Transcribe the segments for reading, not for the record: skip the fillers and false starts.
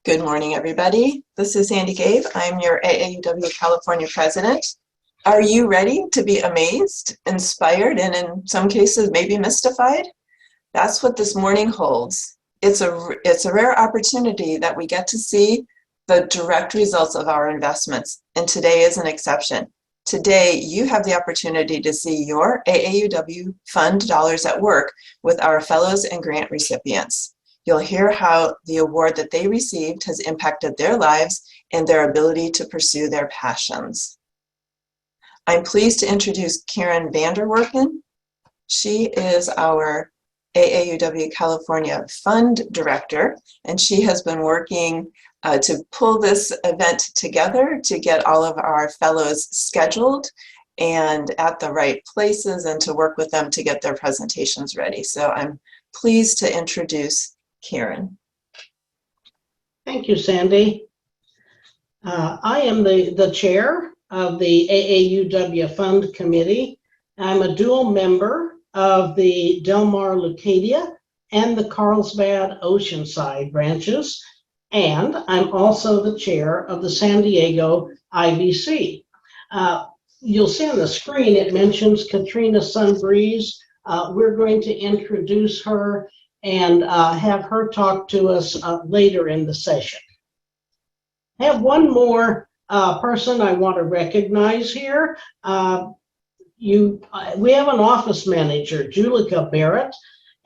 Good morning, everybody. This is Sandy Gabe. I'm your AAUW California president. Are you ready to be amazed, inspired, and in some cases, maybe mystified? That's what this morning holds. It's a rare opportunity that we get to see the direct results of our investments, and today is an exception. Today, you have the opportunity to see your AAUW fund dollars at work with our fellows and grant recipients. You'll hear how the award that they received has impacted their lives and their ability to pursue their passions. I'm pleased to introduce Karen Vanderwerpen. She is our AAUW California Fund Director, and she has been working to pull this event together to get all of our fellows scheduled and at the right places and to work with them to get their presentations ready. So I'm pleased to introduce Karen. Thank you, Sandy. I am the chair of the AAUW Fund Committee. I'm a dual member of the Del Mar Leucadia and the Carlsbad Oceanside branches, and I'm also the chair of the San Diego IBC. You'll see on the screen it mentions Katrina's son Breese. We're going to introduce her and have her talk to us later in the session. I have one more person I want to recognize here. We have an office manager, Jesica Barrett,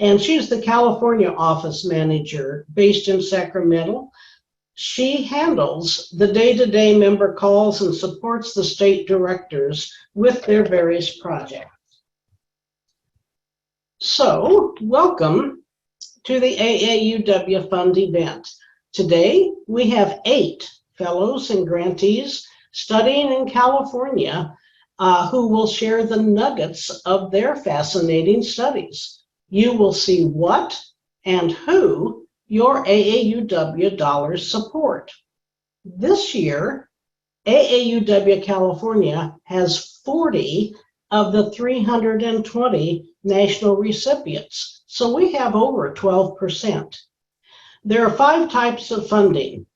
and she's the California office manager based in Sacramento. She handles the day-to-day member calls and supports the state directors with their various projects. So, welcome to the AAUW Fund event. Today, we have 8 fellows and grantees studying in California who will share the nuggets of their fascinating studies. You will see what and who your AAUW dollars support. This year, AAUW California has 40 of the 320 national recipients. So we have over 12%. There are 5 types of funding.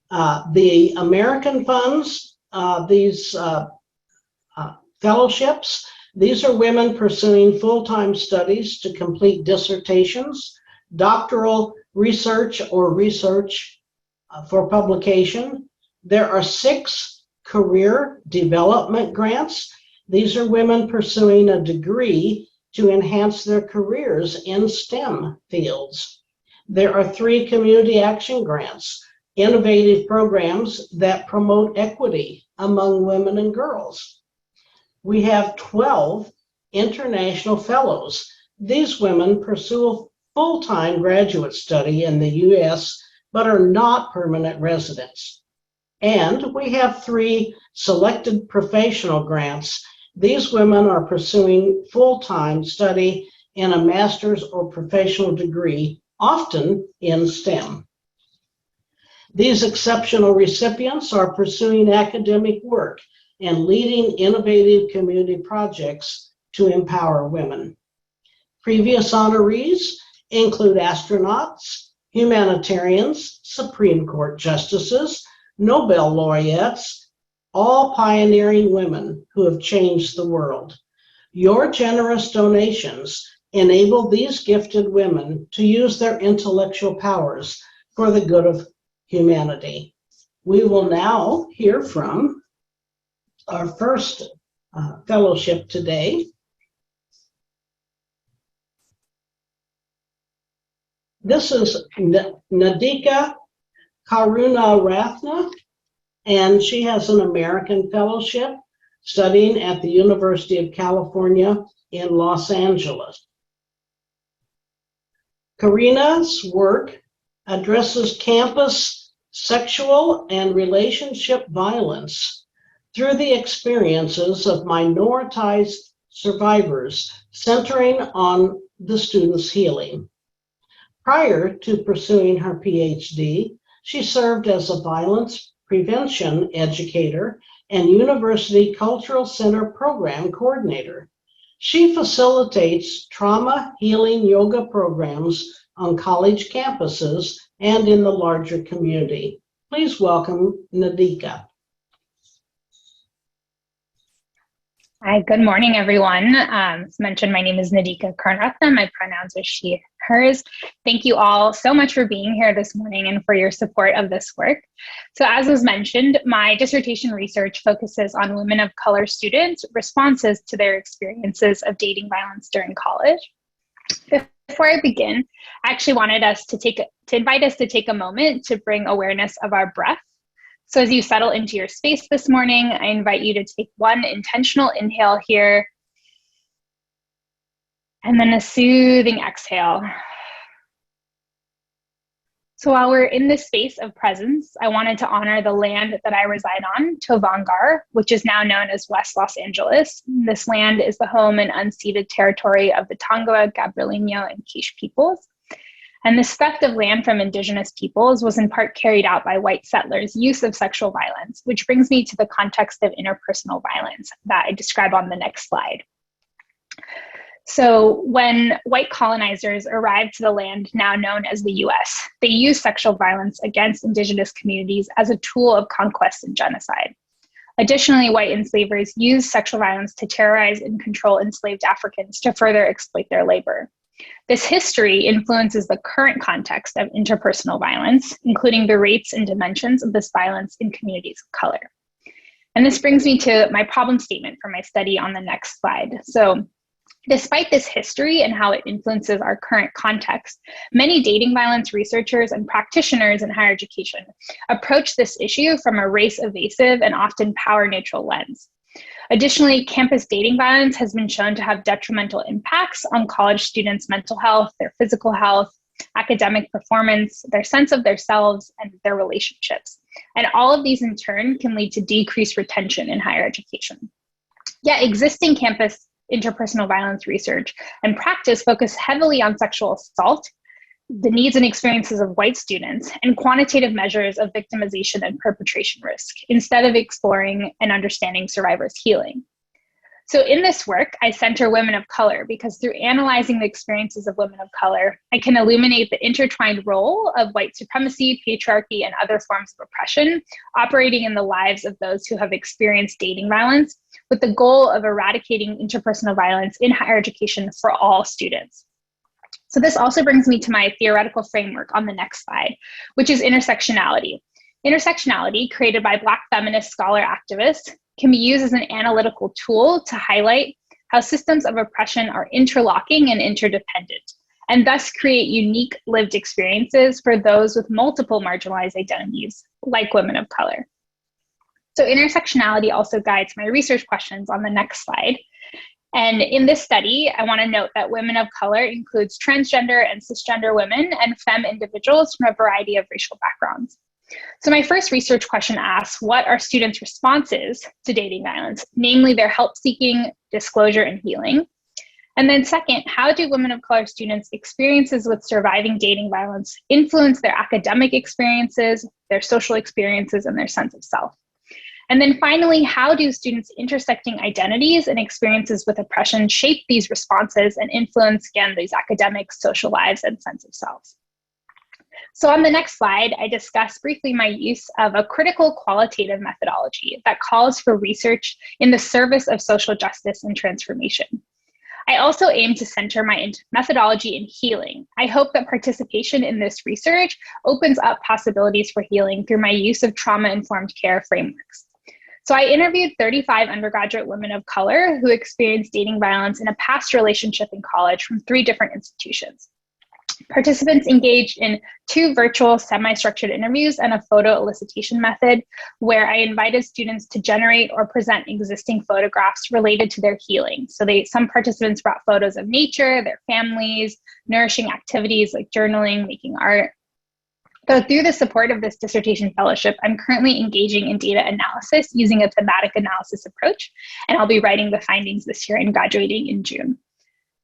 The American funds, these fellowships, these are women pursuing full-time studies to complete dissertations, doctoral research or research for publication. There are 6 career development grants. These are women pursuing a degree to enhance their careers in STEM fields. There are 3 community action grants, innovative programs that promote equity among women and girls. We have 12 international fellows. These women pursue a full-time graduate study in the US, but are not permanent residents. And we have 3 selected professional grants. These women are pursuing full-time study in a master's or professional degree, often in STEM. These exceptional recipients are pursuing academic work and leading innovative community projects to empower women. Previous honorees include astronauts, humanitarians, Supreme Court justices, Nobel laureates, all pioneering women who have changed the world. Your generous donations enable these gifted women to use their intellectual powers for the good of humanity. We will now hear from our first fellowship today. This is Nadeeka Karunaratne, and she has an American fellowship studying at the University of California in Los Angeles. Karina's work addresses campus sexual and relationship violence through the experiences of minoritized survivors, centering on the students' healing. Prior to pursuing her PhD, she served as a violence prevention educator and University Cultural Center program coordinator. She facilitates trauma healing yoga programs on college campuses and in the larger community. Please welcome Nadeeka. Hi, good morning, everyone. As mentioned, my name is Nadeeka Karunaratne. My pronouns are she, hers. Thank you all so much for being here this morning and for your support of this work. So as was mentioned, my dissertation research focuses on women of color students' responses to their experiences of dating violence during college. Before I begin, I actually wanted us to invite us to take a moment to bring awareness of our breath. So as you settle into your space this morning, I invite you to take one intentional inhale here, and then a soothing exhale. So while we're in this space of presence, I wanted to honor the land that I reside on, Tovangar, which is now known as West Los Angeles. This land is the home and unceded territory of the Tongva, Gabrielino, and Quiche peoples. And this theft of land from indigenous peoples was in part carried out by white settlers' use of sexual violence, which brings me to the context of interpersonal violence that I describe on the next slide. So when white colonizers arrived to the land now known as the US, they used sexual violence against indigenous communities as a tool of conquest and genocide. Additionally, white enslavers used sexual violence to terrorize and control enslaved Africans to further exploit their labor. This history influences the current context of interpersonal violence, including the rates and dimensions of this violence in communities of color. And this brings me to my problem statement for my study on the next slide. So, despite this history and how it influences our current context, many dating violence researchers and practitioners in higher education approach this issue from a race-evasive and often power-neutral lens. Additionally, campus dating violence has been shown to have detrimental impacts on college students' mental health, their physical health, academic performance, their sense of themselves, and their relationships. And all of these in turn can lead to decreased retention in higher education. Yet existing campus interpersonal violence research and practice focus heavily on sexual assault, the needs and experiences of white students, and quantitative measures of victimization and perpetration risk, instead of exploring and understanding survivors' healing. So in this work, I center women of color because through analyzing the experiences of women of color, I can illuminate the intertwined role of white supremacy, patriarchy, and other forms of oppression operating in the lives of those who have experienced dating violence, with the goal of eradicating interpersonal violence in higher education for all students. So this also brings me to my theoretical framework on the next slide, which is intersectionality. Intersectionality, created by Black feminist scholar activists, can be used as an analytical tool to highlight how systems of oppression are interlocking and interdependent, and thus create unique lived experiences for those with multiple marginalized identities, like women of color. So intersectionality also guides my research questions on the next slide. And in this study, I want to note that women of color includes transgender and cisgender women and femme individuals from a variety of racial backgrounds. So my first research question asks, what are students' responses to dating violence, namely their help-seeking, disclosure, and healing? And then second, how do women of color students' experiences with surviving dating violence influence their academic experiences, their social experiences, and their sense of self? And then finally, how do students' intersecting identities and experiences with oppression shape these responses and influence, again, these academic, social lives, and sense of selves? So on the next slide, I discuss briefly my use of a critical qualitative methodology that calls for research in the service of social justice and transformation. I also aim to center my methodology in healing. I hope that participation in this research opens up possibilities for healing through my use of trauma-informed care frameworks. So I interviewed 35 undergraduate women of color who experienced dating violence in a past relationship in college from 3 different institutions. Participants engaged in 2 virtual semi-structured interviews and a photo elicitation method where I invited students to generate or present existing photographs related to their healing. So some participants brought photos of nature, their families, nourishing activities like journaling, making art. So through the support of this dissertation fellowship, I'm currently engaging in data analysis using a thematic analysis approach, and I'll be writing the findings this year and graduating in June.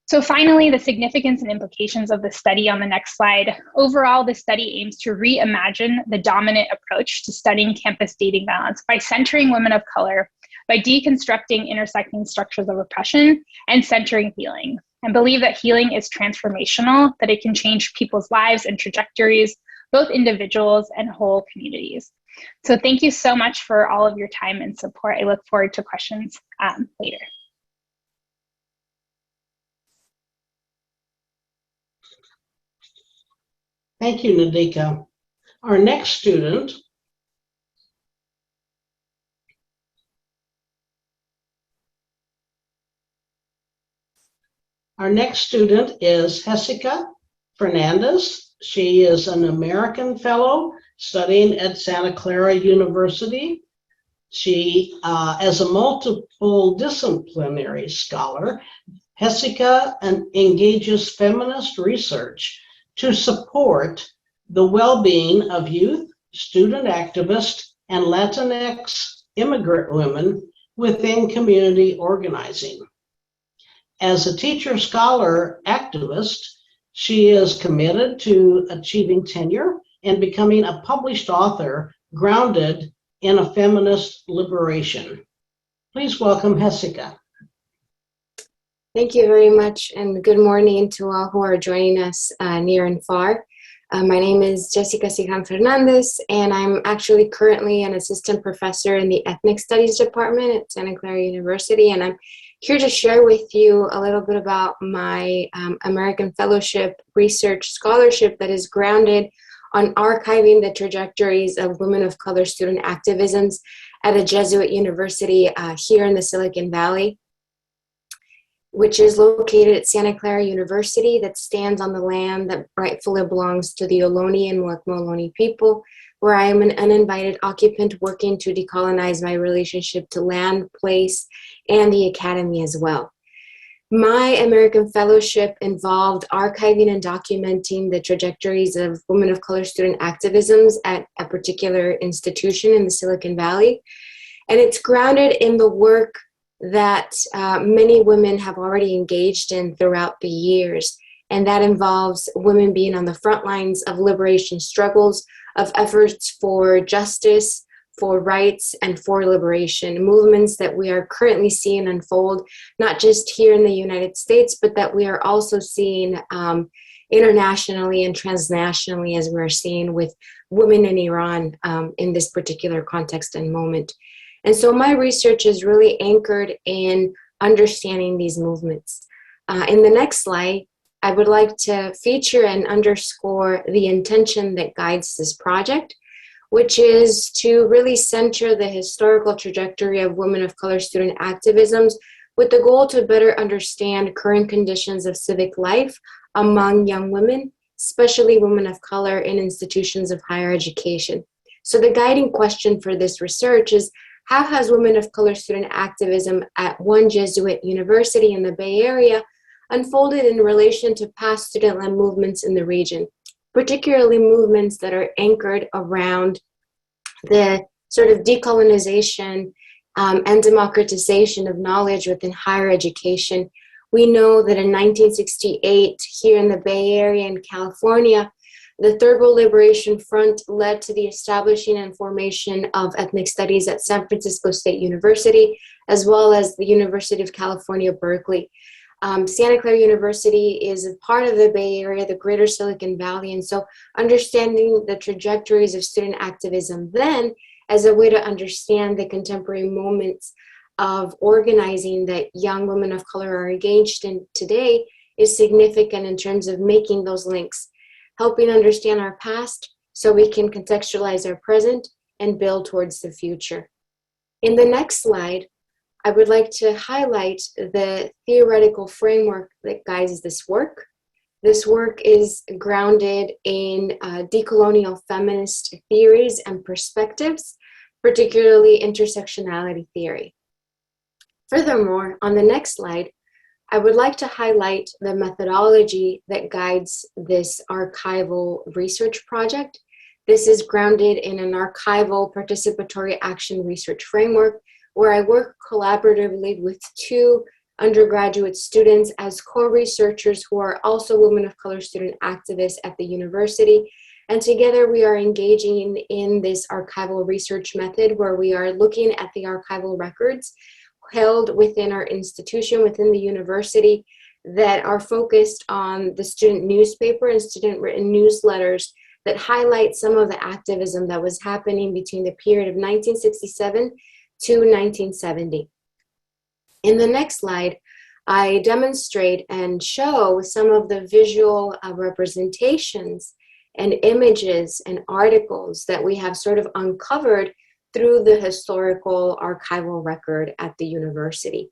So finally, the significance and implications of the study on the next slide. Overall, the study aims to reimagine the dominant approach to studying campus dating violence by centering women of color, by deconstructing intersecting structures of oppression and centering healing, and believe that healing is transformational, that it can change people's lives and trajectories, both individuals and whole communities. So thank you so much for all of your time and support. I look forward to questions later. Thank you, Nadeeka. Our next student is Jesica Fernández. She is an American fellow studying at Santa Clara University. She, as a multiple disciplinary scholar, Jesica engages feminist research to support the well-being of youth, student activists, and Latinx immigrant women within community organizing. As a teacher, scholar, activist, she is committed to achieving tenure and becoming a published author grounded in a feminist liberation. Please welcome Jesica. Thank you very much, and good morning to all who are joining us near and far. My name is Jesica Fernández, and I'm actually currently an assistant professor in the Ethnic Studies Department at Santa Clara University, and I'm here to share with you a little bit about my American Fellowship Research Scholarship that is grounded on archiving the trajectories of women of color student activisms at a Jesuit university here in the Silicon Valley, which is located at Santa Clara University, that stands on the land that rightfully belongs to the Ohlone and Muwekma Ohlone people, where I am an uninvited occupant working to decolonize my relationship to land, place, and the academy as well. My American Fellowship involved archiving and documenting the trajectories of women of color student activisms at a particular institution in the Silicon Valley. And it's grounded in the work that many women have already engaged in throughout the years. And that involves women being on the front lines of liberation struggles, of efforts for justice, for rights, and for liberation, movements that we are currently seeing unfold, not just here in the United States, but that we are also seeing internationally and transnationally, as we're seeing with women in Iran in this particular context and moment. And so my research is really anchored in understanding these movements. In the next slide, I would like to feature and underscore the intention that guides this project, which is to really center the historical trajectory of women of color student activisms with the goal to better understand current conditions of civic life among young women, especially women of color in institutions of higher education. So the guiding question for this research is, how has women of color student activism at one Jesuit university in the Bay Area unfolded in relation to past student-led movements in the region, particularly movements that are anchored around the sort of decolonization and democratization of knowledge within higher education? We know that in 1968, here in the Bay Area in California, the Third World Liberation Front led to the establishing and formation of ethnic studies at San Francisco State University, as well as the University of California, Berkeley. Santa Clara University is a part of the Bay Area, the greater Silicon Valley, and so understanding the trajectories of student activism then as a way to understand the contemporary moments of organizing that young women of color are engaged in today is significant in terms of making those links, helping understand our past so we can contextualize our present and build towards the future. In the next slide, I would like to highlight the theoretical framework that guides this work. This work is grounded in decolonial feminist theories and perspectives, particularly intersectionality theory. Furthermore, on the next slide, I would like to highlight the methodology that guides this archival research project. This is grounded in an archival participatory action research framework where I work collaboratively with two undergraduate students as co-researchers who are also women of color student activists at the university. And together we are engaging in this archival research method where we are looking at the archival records held within our institution, within the university, that are focused on the student newspaper and student written newsletters that highlight some of the activism that was happening between the period of 1967 to 1970. In the next slide, I demonstrate and show some of the visual representations and images and articles that we have sort of uncovered through the historical archival record at the university.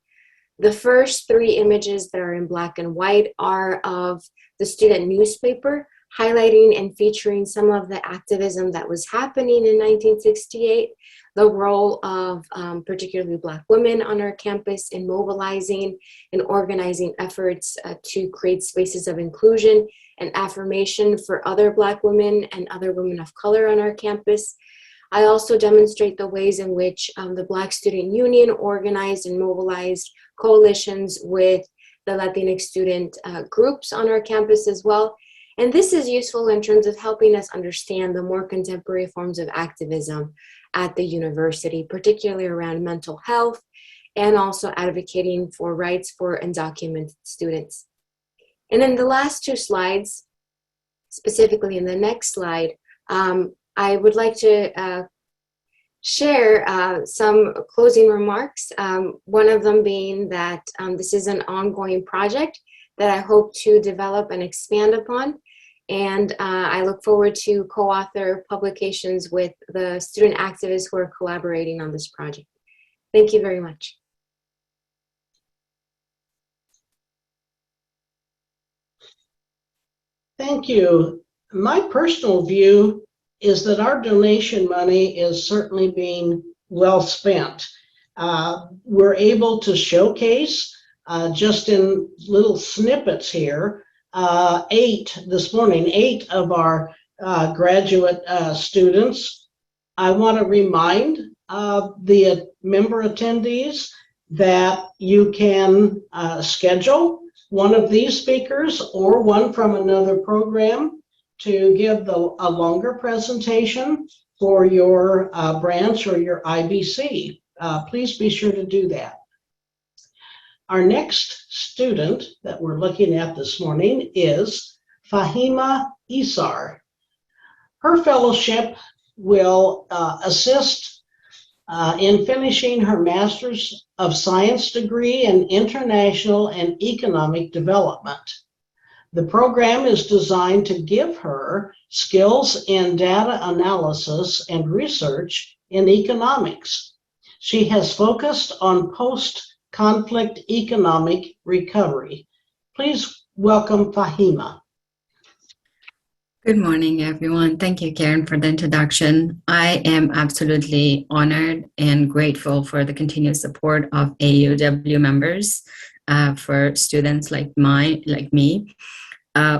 The first three images that are in black and white are of the student newspaper, highlighting and featuring some of the activism that was happening in 1968, the role of particularly Black women on our campus in mobilizing and organizing efforts to create spaces of inclusion and affirmation for other Black women and other women of color on our campus. I also demonstrate the ways in which the Black Student Union organized and mobilized coalitions with the Latinx student groups on our campus as well. And this is useful in terms of helping us understand the more contemporary forms of activism at the university, particularly around mental health and also advocating for rights for undocumented students. And in the last two slides, specifically in the next slide, I would like to share some closing remarks, one of them being that this is an ongoing project that I hope to develop and expand upon. And I look forward to co-author publications with the student activists who are collaborating on this project. Thank you very much. Thank you. My personal view is that our donation money is certainly being well spent. We're able to showcase just in little snippets here, this morning, 8 of our graduate students. I want to remind the member attendees that you can schedule one of these speakers or one from another program to give a longer presentation for your branch or your IBC. Please be sure to do that. Our next student that we're looking at this morning is Faheema Eissar. Her fellowship will assist in finishing her Master's of Science degree in International and Economic Development. The program is designed to give her skills in data analysis and research in economics. She has focused on post-conflict economic recovery. Please welcome Faheema. Good morning, everyone. Thank you, Karen, for the introduction. I am absolutely honored and grateful for the continued support of AAUW members for students like me.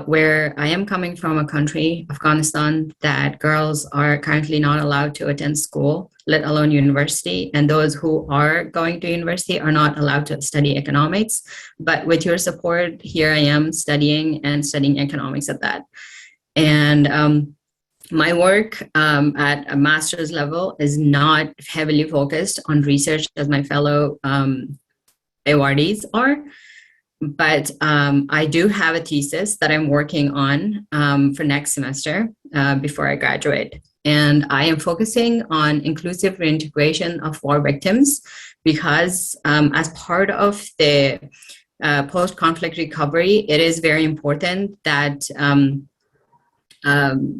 Where I am coming from, a country, Afghanistan, that girls are currently not allowed to attend school, let alone university, and those who are going to university are not allowed to study economics. But with your support, here I am studying economics at that. And my work at a master's level is not heavily focused on research as my fellow awardees are. But I do have a thesis that I'm working on for next semester before I graduate. And I am focusing on inclusive reintegration of war victims because as part of the post-conflict recovery, it is very important that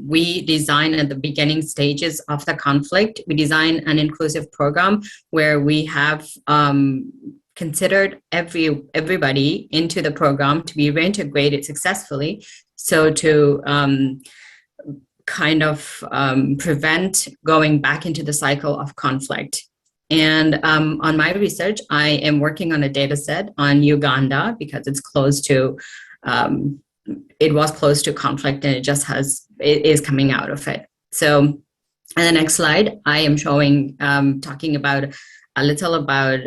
we design at the beginning stages of the conflict. We design an inclusive program where we have considered everybody into the program to be reintegrated successfully, so to prevent going back into the cycle of conflict. And on my research, I am working on a data set on Uganda because it's close to, it was close to conflict and it is coming out of it. So in the next slide, I am showing, talking about a little about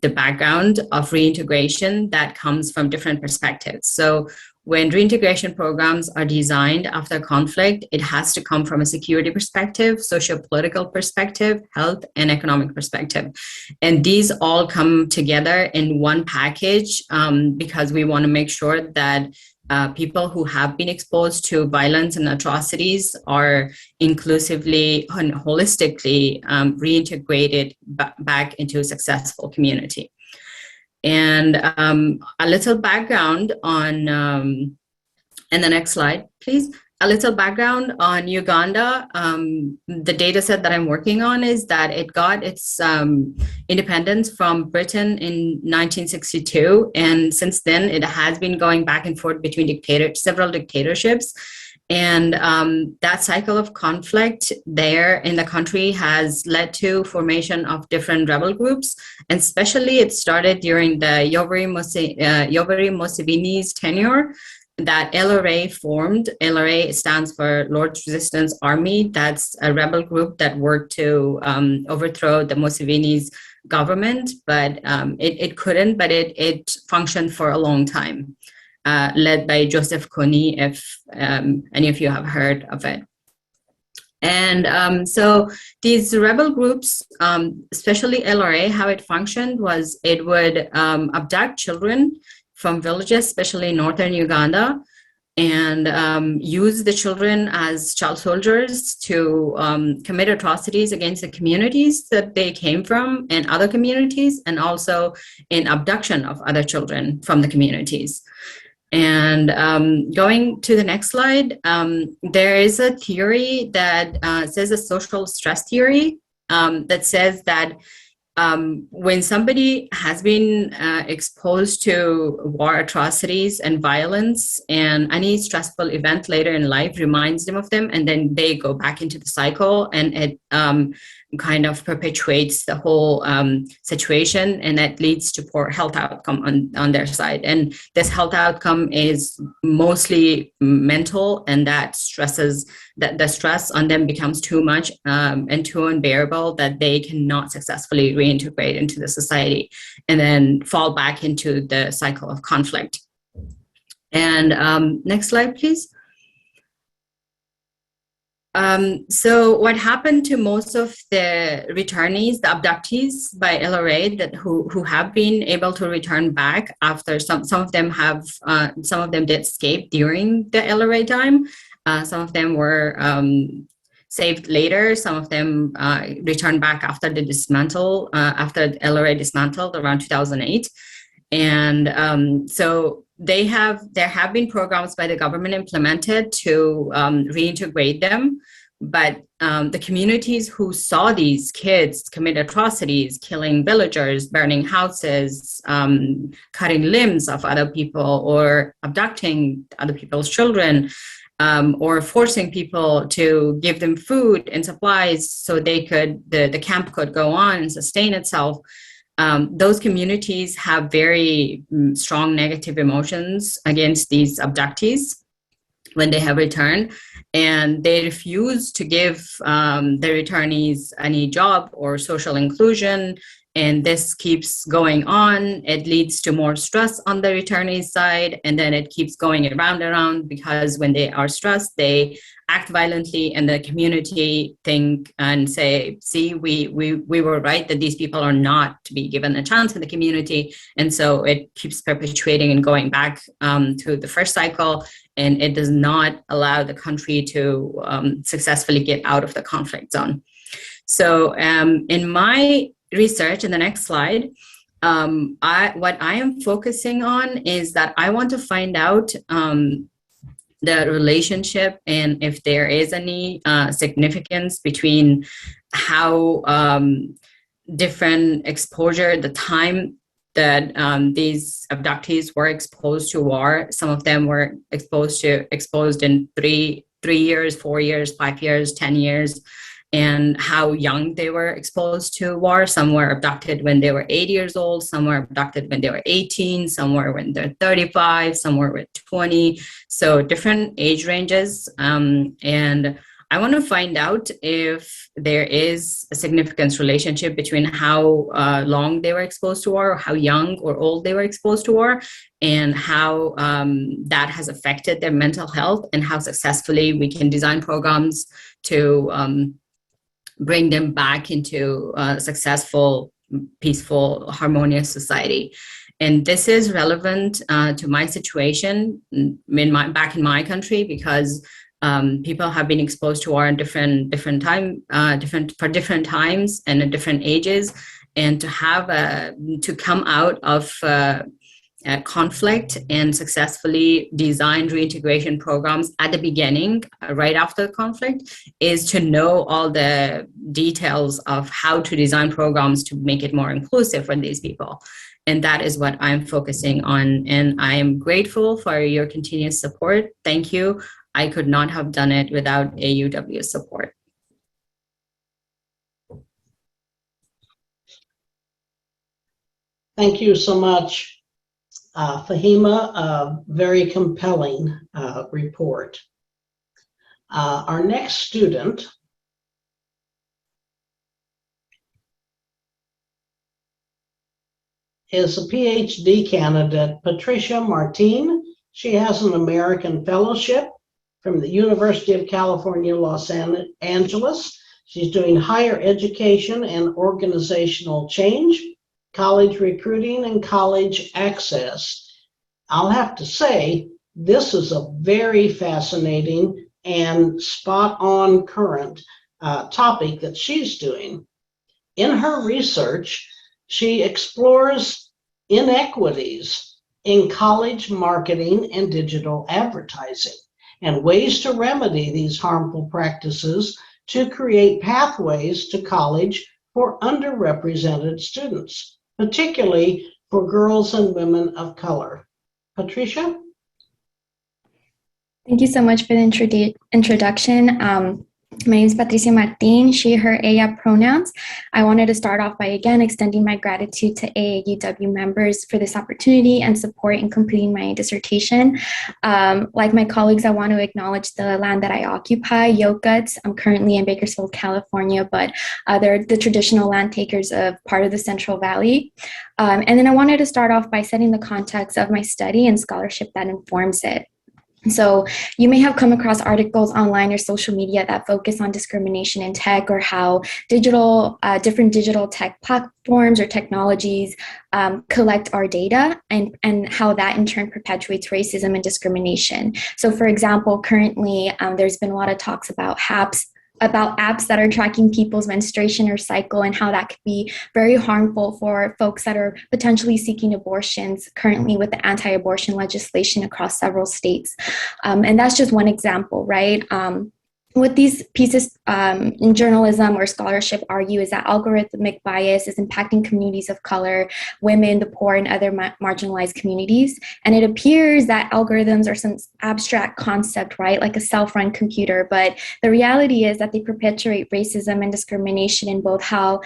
the background of reintegration that comes from different perspectives. So when reintegration programs are designed after conflict, it has to come from a security perspective, socio-political perspective, health, and economic perspective. And these all come together in one package because we want to make sure that people who have been exposed to violence and atrocities are inclusively and holistically reintegrated back into a successful community. And a little background on, and the next slide, please. A little background on Uganda. The data set that I'm working on is that it got its independence from Britain in 1962. And since then, it has been going back and forth between several dictatorships. And that cycle of conflict there in the country has led to formation of different rebel groups. And especially it started during the Yoweri Museveni's tenure, that LRA formed. LRA stands for Lord's Resistance Army. That's a rebel group that worked to overthrow the Museveni's government, but it couldn't, but it functioned for a long time, led by Joseph Kony, if any of you have heard of it. And so these rebel groups, especially LRA, how it functioned was it would abduct children from villages, especially in northern Uganda, and use the children as child soldiers to commit atrocities against the communities that they came from and other communities, and also in abduction of other children from the communities. And going to the next slide, there is a theory that says a social stress theory that says that when somebody has been exposed to war atrocities and violence, and any stressful event later in life reminds them of them, and then they go back into the cycle, and it kind of perpetuates the whole situation, and that leads to poor health outcome on their side. And this health outcome is mostly mental, and that the stress on them becomes too much and too unbearable that they cannot successfully reintegrate into the society, and then fall back into the cycle of conflict. And next slide, please. So what happened to most of the returnees, the abductees by LRA who have been able to return back after some of them did escape during the LRA time. Some of them were saved later. Some of them returned back after the after LRA dismantled around 2008. And so there have been programs by the government implemented to reintegrate them, but the communities who saw these kids commit atrocities, killing villagers, burning houses, cutting limbs of other people, or abducting other people's children, or forcing people to give them food and supplies so the camp could go on and sustain itself. Those communities have very strong negative emotions against these abductees when they have returned, and they refuse to give the returnees any job or social inclusion. And this keeps going on. It leads to more stress on the returnees' side, and then it keeps going around because when they are stressed, they act violently, and the community think and say, see, we were right that these people are not to be given a chance in the community. And so it keeps perpetuating and going back to the first cycle, and it does not allow the country to successfully get out of the conflict zone. So in my research, in the next slide, what I am focusing on is that I want to find out the relationship and if there is any significance between how different exposure, the time that these abductees were exposed to war. Some of them were exposed in 3 years, 4 years, 5 years, 10 years, and how young they were exposed to war. Some were abducted when they were 8 years old, some were abducted when they were 18, some were when they're 35, some were with 20. So different age ranges. And I want to find out if there is a significant relationship between how long they were exposed to war, or how young or old they were exposed to war, and how that has affected their mental health, and how successfully we can design programs to bring them back into a successful, peaceful, harmonious society. And this is relevant to my situation back in my country, because people have been exposed to war in different times and at different ages, and to come out of conflict and successfully design reintegration programs at the beginning, right after the conflict, is to know all the details of how to design programs to make it more inclusive for these people. And that is what I'm focusing on. And I am grateful for your continuous support. Thank you. I could not have done it without AUW support. Thank you so much, Faheema. A very compelling report. Our next student is a PhD candidate, Patricia Martín. She has an American fellowship from the University of California, Los Angeles. She's doing higher education and organizational change, college recruiting, and college access. I'll have to say, this is a very fascinating and spot-on current topic that she's doing. In her research, she explores inequities in college marketing and digital advertising, and ways to remedy these harmful practices to create pathways to college for underrepresented students, particularly for girls and women of color. Patricia? Thank you so much for the introduction. My name is Patricia Martín, she, her, ella pronouns. I wanted to start off by again extending my gratitude to AAUW members for this opportunity and support in completing my dissertation. Like my colleagues, I want to acknowledge the land that I occupy, Yokuts. I'm currently in Bakersfield, California, but they're the traditional land takers of part of the Central Valley. And then I wanted to start off by setting the context of my study and scholarship that informs it. So you may have come across articles online or social media that focus on discrimination in tech, or how different digital tech platforms or technologies collect our data, and how that in turn perpetuates racism and discrimination. So for example, currently there's been a lot of talks about apps that are tracking people's menstruation or cycle, and how that could be very harmful for folks that are potentially seeking abortions currently with the anti-abortion legislation across several states. And that's just one example, right? What these pieces in journalism or scholarship argue is that algorithmic bias is impacting communities of color, women, the poor, and other marginalized communities. And it appears that algorithms are some abstract concept, right, like a self-run computer. But the reality is that they perpetuate racism and discrimination in both how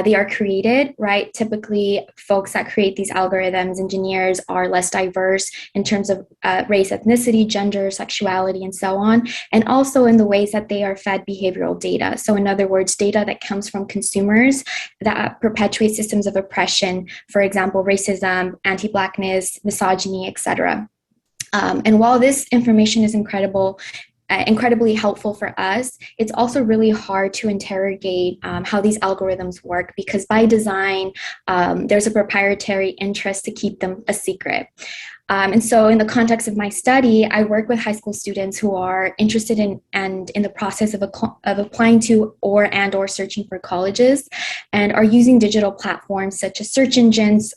they are created, right? Typically, folks that create these algorithms, engineers, are less diverse in terms of race, ethnicity, gender, sexuality, and so on. And also in the ways that they are fed behavioral data. So in other words, data that comes from consumers that perpetuate systems of oppression, for example, racism, anti-Blackness, misogyny, etc. And while this information is incredibly helpful for us, it's also really hard to interrogate how these algorithms work, because by design, there's a proprietary interest to keep them a secret. And so in the context of my study, I work with high school students who are interested in and in the process of applying to or searching for colleges, and are using digital platforms such as search engines,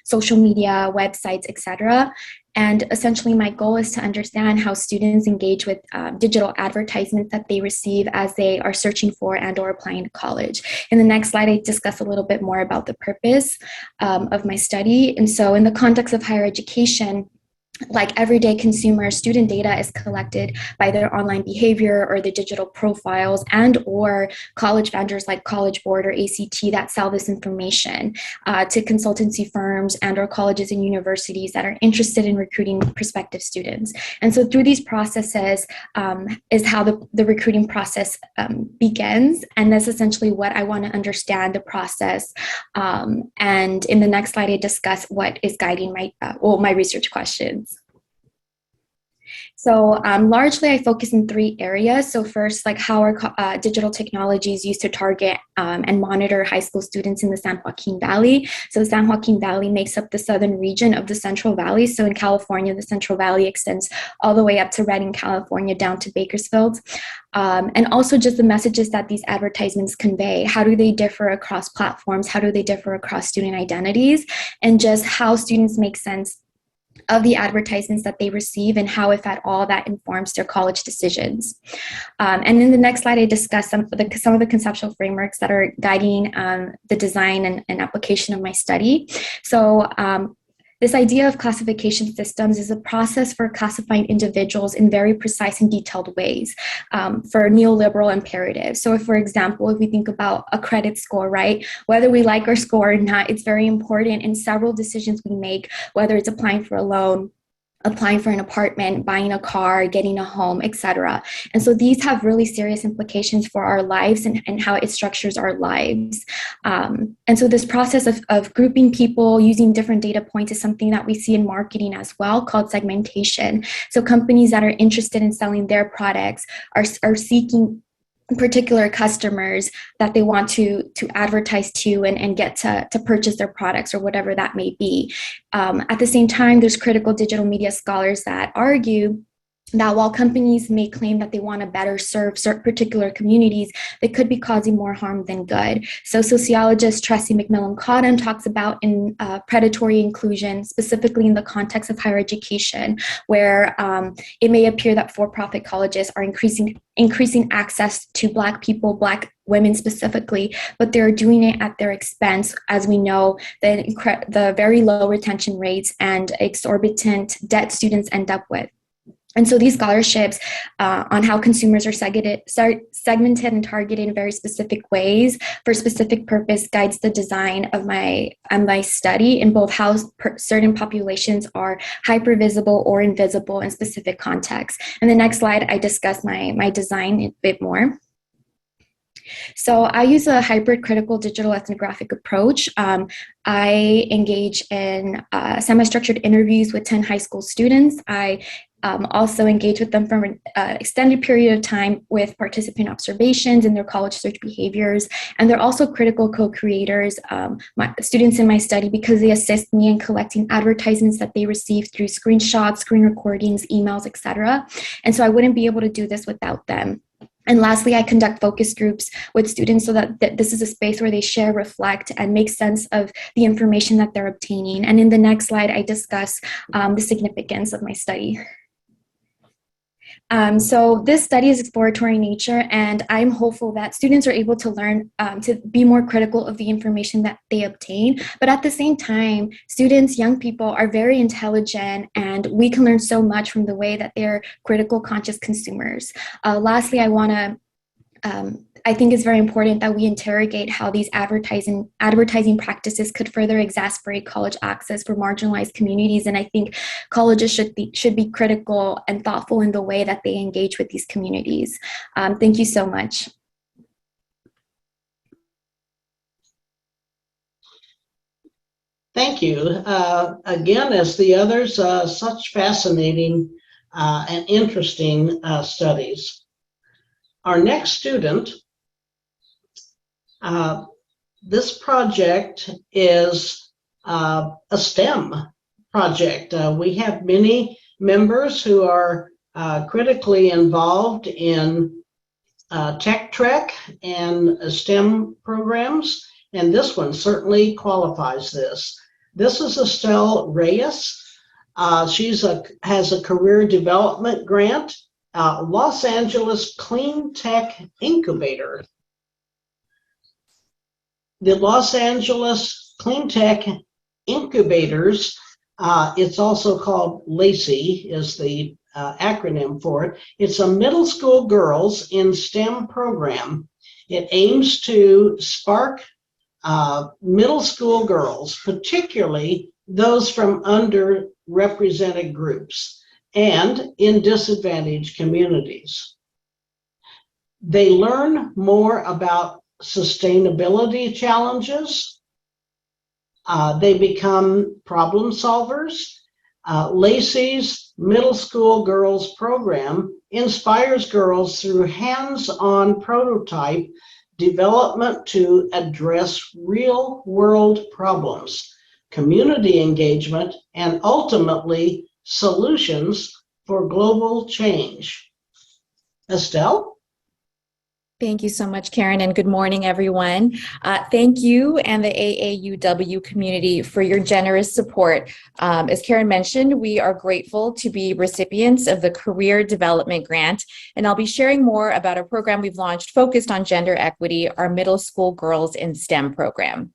social media, websites, etc. And essentially my goal is to understand how students engage with digital advertisements that they receive as they are searching for and or applying to college. In the next slide, I discuss a little bit more about the purpose of my study. And so in the context of higher education, like everyday consumers, student data is collected by their online behavior or the digital profiles and or college vendors like College Board or ACT that sell this information to consultancy firms and or colleges and universities that are interested in recruiting prospective students. And so through these processes is how the recruiting process begins. And that's essentially what I want to understand the process. And in the next slide, I discuss what is guiding my research questions. So largely I focus in 3 areas. So first, like how are digital technologies used to target and monitor high school students in the San Joaquin Valley. So the San Joaquin Valley makes up the southern region of the Central Valley. So in California, the Central Valley extends all the way up to Redding, California, down to Bakersfield. And also just the messages that these advertisements convey. How do they differ across platforms? How do they differ across student identities? And just how students make sense of the advertisements that they receive and how, if at all, that informs their college decisions. And in the next slide, I discuss some of the conceptual frameworks that are guiding the design and application of my study. So this idea of classification systems is a process for classifying individuals in very precise and detailed ways for neoliberal imperatives. So if, for example, if we think about a credit score, right, whether we like our score or not, it's very important in several decisions we make, whether it's applying for a loan, applying for an apartment, buying a car, getting a home, etc. And so these have really serious implications for our lives and how it structures our lives. And so this process of grouping people using different data points is something that we see in marketing as well, called segmentation. So companies that are interested in selling their products are seeking particular customers that they want to advertise to and get to purchase their products or whatever that may be. At the same time, there's critical digital media scholars that argue that while companies may claim that they want to better serve certain particular communities, they could be causing more harm than good. So sociologist Tracy McMillan-Cottom talks about in predatory inclusion, specifically in the context of higher education, where it may appear that for-profit colleges are increasing access to Black people, Black women specifically, but they're doing it at their expense, as we know, the very low retention rates and exorbitant debt students end up with. And so these scholarships on how consumers are segmented and targeted in very specific ways for a specific purpose guides the design of my study in both how certain populations are hypervisible or invisible in specific contexts. In the next slide, I discuss my design a bit more. So I use a hybrid critical digital ethnographic approach. I engage in semi-structured interviews with 10 high school students. I also engage with them for an extended period of time with participant observations and their college search behaviors. And they're also critical co-creators, my students in my study, because they assist me in collecting advertisements that they receive through screenshots, screen recordings, emails, etc. And so I wouldn't be able to do this without them. And lastly, I conduct focus groups with students so that this is a space where they share, reflect, and make sense of the information that they're obtaining. And in the next slide, I discuss the significance of my study. So this study is exploratory in nature, and I'm hopeful that students are able to learn to be more critical of the information that they obtain. But at the same time, students, young people are very intelligent, and we can learn so much from the way that they're critical, conscious consumers. Lastly, I think it's very important that we interrogate how these advertising practices could further exacerbate college access for marginalized communities. And I think colleges should be critical and thoughtful in the way that they engage with these communities. Thank you so much. Thank you. Again, as the others, such fascinating and interesting studies. Our next student, this project is a STEM project. We have many members who are critically involved in Tech Trek and STEM programs, and this one certainly qualifies this. This is Estelle Reyes. She has a career development grant, Los Angeles Clean Tech Incubator. The Los Angeles Clean Tech Incubators It's also called LACY, is the acronym for it. It's a middle school girls in STEM program. It aims to spark middle school girls, particularly those from underrepresented groups and in disadvantaged communities. They learn more about sustainability challenges. They become problem solvers. LACY's Middle School Girls program inspires girls through hands-on prototype development to address real-world problems, community engagement, and ultimately solutions for global change. Estelle? Thank you so much, Karen, and good morning, everyone. Thank you and the AAUW community for your generous support. As Karen mentioned, we are grateful to be recipients of the Career Development Grant, and I'll be sharing more about a program we've launched focused on gender equity, our Middle School Girls in STEM program.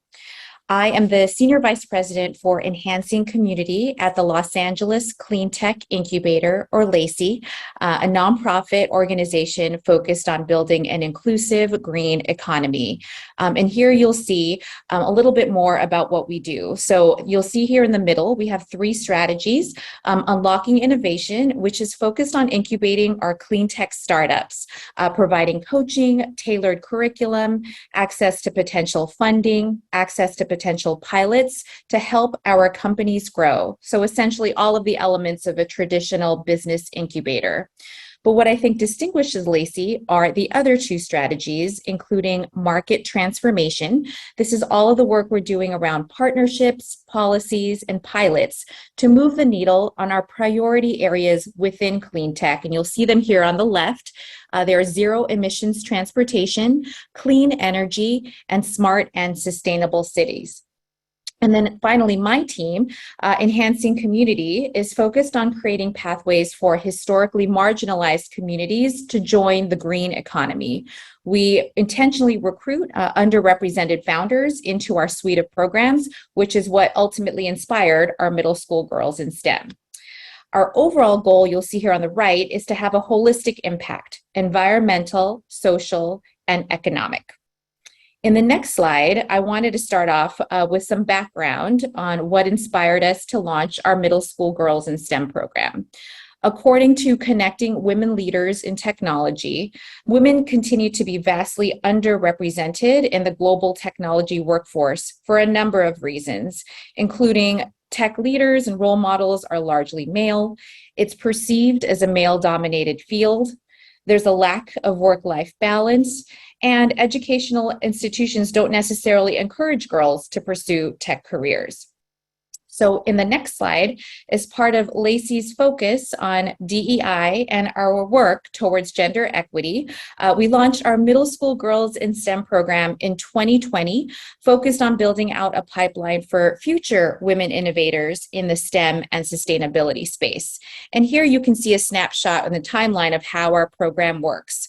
I am the Senior Vice President for Enhancing Community at the Los Angeles Clean Tech Incubator, or LACY, a nonprofit organization focused on building an inclusive green economy. And here you'll see a little bit more about what we do. So you'll see here in the middle, we have 3 strategies. Unlocking Innovation, which is focused on incubating our clean tech startups, providing coaching, tailored curriculum, access to potential funding, access to potential pilots to help our companies grow. So essentially all of the elements of a traditional business incubator. But what I think distinguishes LACY are the other 2 strategies, including market transformation. This is all of the work we're doing around partnerships, policies, and pilots to move the needle on our priority areas within clean tech. And you'll see them here on the left. There are zero emissions transportation, clean energy, and smart and sustainable cities. And then finally, my team, Enhancing Community, is focused on creating pathways for historically marginalized communities to join the green economy. We intentionally recruit underrepresented founders into our suite of programs, which is what ultimately inspired our Middle School Girls in STEM. Our overall goal, you'll see here on the right, is to have a holistic impact: environmental, social, and economic. In the next slide, I wanted to start off with some background on what inspired us to launch our Middle School Girls in STEM program. According to Connecting Women Leaders in Technology, women continue to be vastly underrepresented in the global technology workforce for a number of reasons, including tech leaders and role models are largely male. It's perceived as a male-dominated field. There's a lack of work-life balance, and educational institutions don't necessarily encourage girls to pursue tech careers. So in the next slide, as part of LACY's focus on DEI and our work towards gender equity, we launched our Middle School Girls in STEM program in 2020, focused on building out a pipeline for future women innovators in the STEM and sustainability space. And here you can see a snapshot on the timeline of how our program works.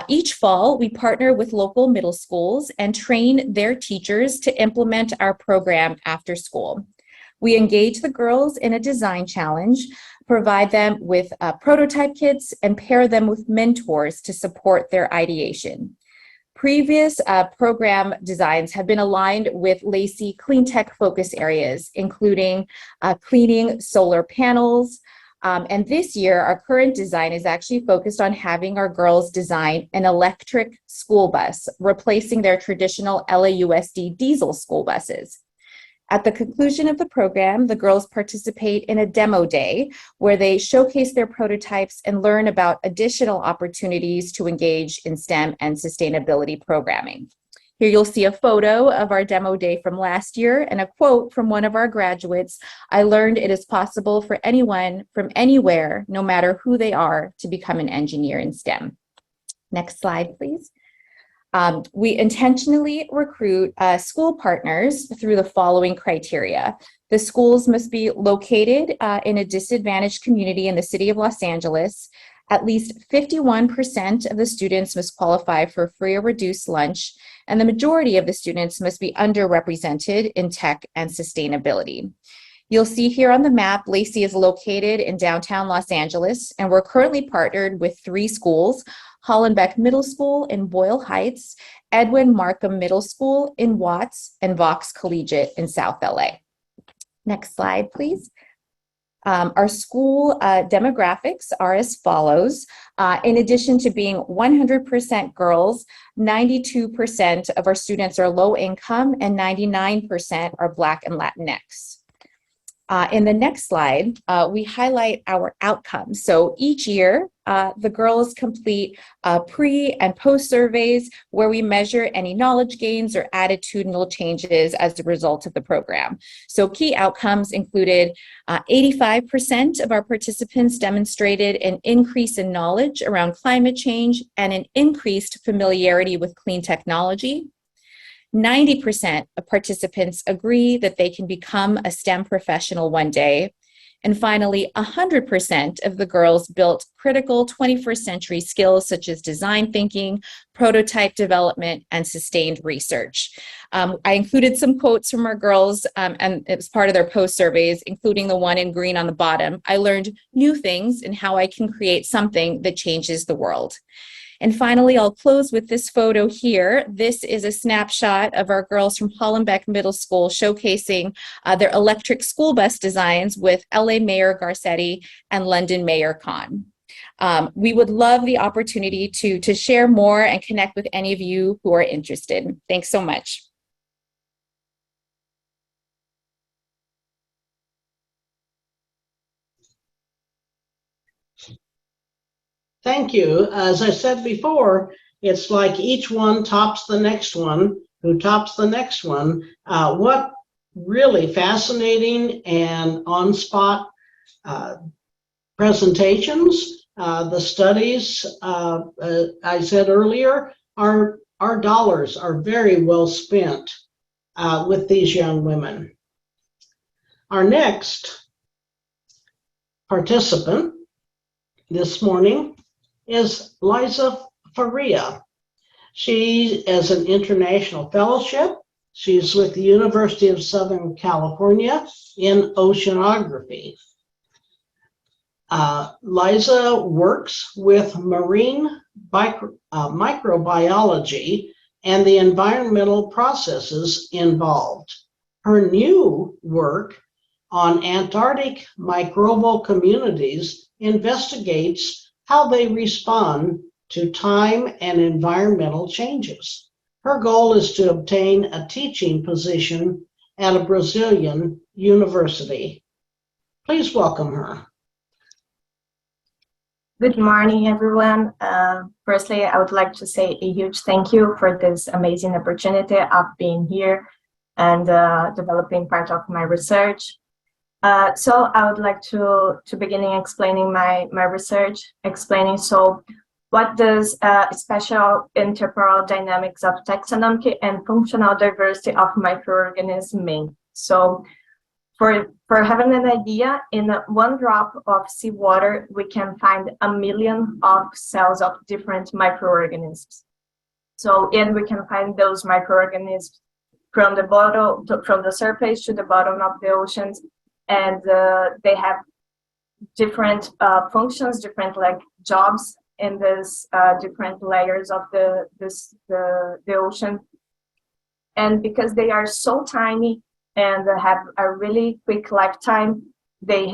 Each fall, we partner with local middle schools and train their teachers to implement our program after school. We engage the girls in a design challenge, provide them with prototype kits, and pair them with mentors to support their ideation. Previous program designs have been aligned with LACY clean tech focus areas, including cleaning solar panels. And this year, our current design is actually focused on having our girls design an electric school bus, replacing their traditional LAUSD diesel school buses. At the conclusion of the program, the girls participate in a demo day where they showcase their prototypes and learn about additional opportunities to engage in STEM and sustainability programming. Here you'll see a photo of our demo day from last year and a quote from one of our graduates: "I learned it is possible for anyone from anywhere, no matter who they are, to become an engineer in STEM." Next slide, please. We intentionally recruit school partners through the following criteria. The schools must be located in a disadvantaged community in the city of Los Angeles. At least 51% of the students must qualify for free or reduced lunch, and the majority of the students must be underrepresented in tech and sustainability. You'll see here on the map, Lacey is located in downtown Los Angeles, and we're currently partnered with 3 schools: Hollenbeck Middle School in Boyle Heights, Edwin Markham Middle School in Watts, and Vox Collegiate in South LA. Next slide, please. Our school demographics are as follows. In addition to being 100% girls, 92% of our students are low income and 99% are Black and Latinx. In the next slide, we highlight our outcomes. So each year, the girls complete pre and post surveys where we measure any knowledge gains or attitudinal changes as a result of the program. So key outcomes included 85% of our participants demonstrated an increase in knowledge around climate change and an increased familiarity with clean technology. 90% of participants agree that they can become a STEM professional one day. And finally, 100% of the girls built critical 21st century skills such as design thinking, prototype development, and sustained research. I included some quotes from our girls, and it was part of their post surveys, including the one in green on the bottom. I learned new things in how I can create something that changes the world. And finally, I'll close with this photo here. This is a snapshot of our girls from Hollenbeck Middle School showcasing their electric school bus designs with LA Mayor Garcetti and London Mayor Khan. We would love the opportunity to share more and connect with any of you who are interested. Thanks so much. Thank you. As I said before, it's like each one tops the next one, who tops the next one. What really fascinating and on-spot presentations. The studies, I said earlier, our dollars are very well spent with these young women. Our next participant this morning is Laiza Faria. She is an international fellowship. She's with the University of Southern California in oceanography. Laiza works with marine microbiology and the environmental processes involved. Her new work on Antarctic microbial communities investigates how they respond to time and environmental changes. Her goal is to obtain a teaching position at a Brazilian university. Please welcome her. Good morning, everyone. Firstly, I would like to say a huge thank you for this amazing opportunity of being here and developing part of my research. So I would like to begin explaining my research, so what does spatial interpersonal dynamics of taxonomy and functional diversity of microorganisms mean? So for having an idea, in 1 drop of seawater, we can find 1 million of cells of different microorganisms. So, and we can find those microorganisms from the bottom, from the surface to the bottom of the oceans. And they have different functions, different like jobs in this different layers of the ocean. And because they are so tiny and have a really quick lifetime, they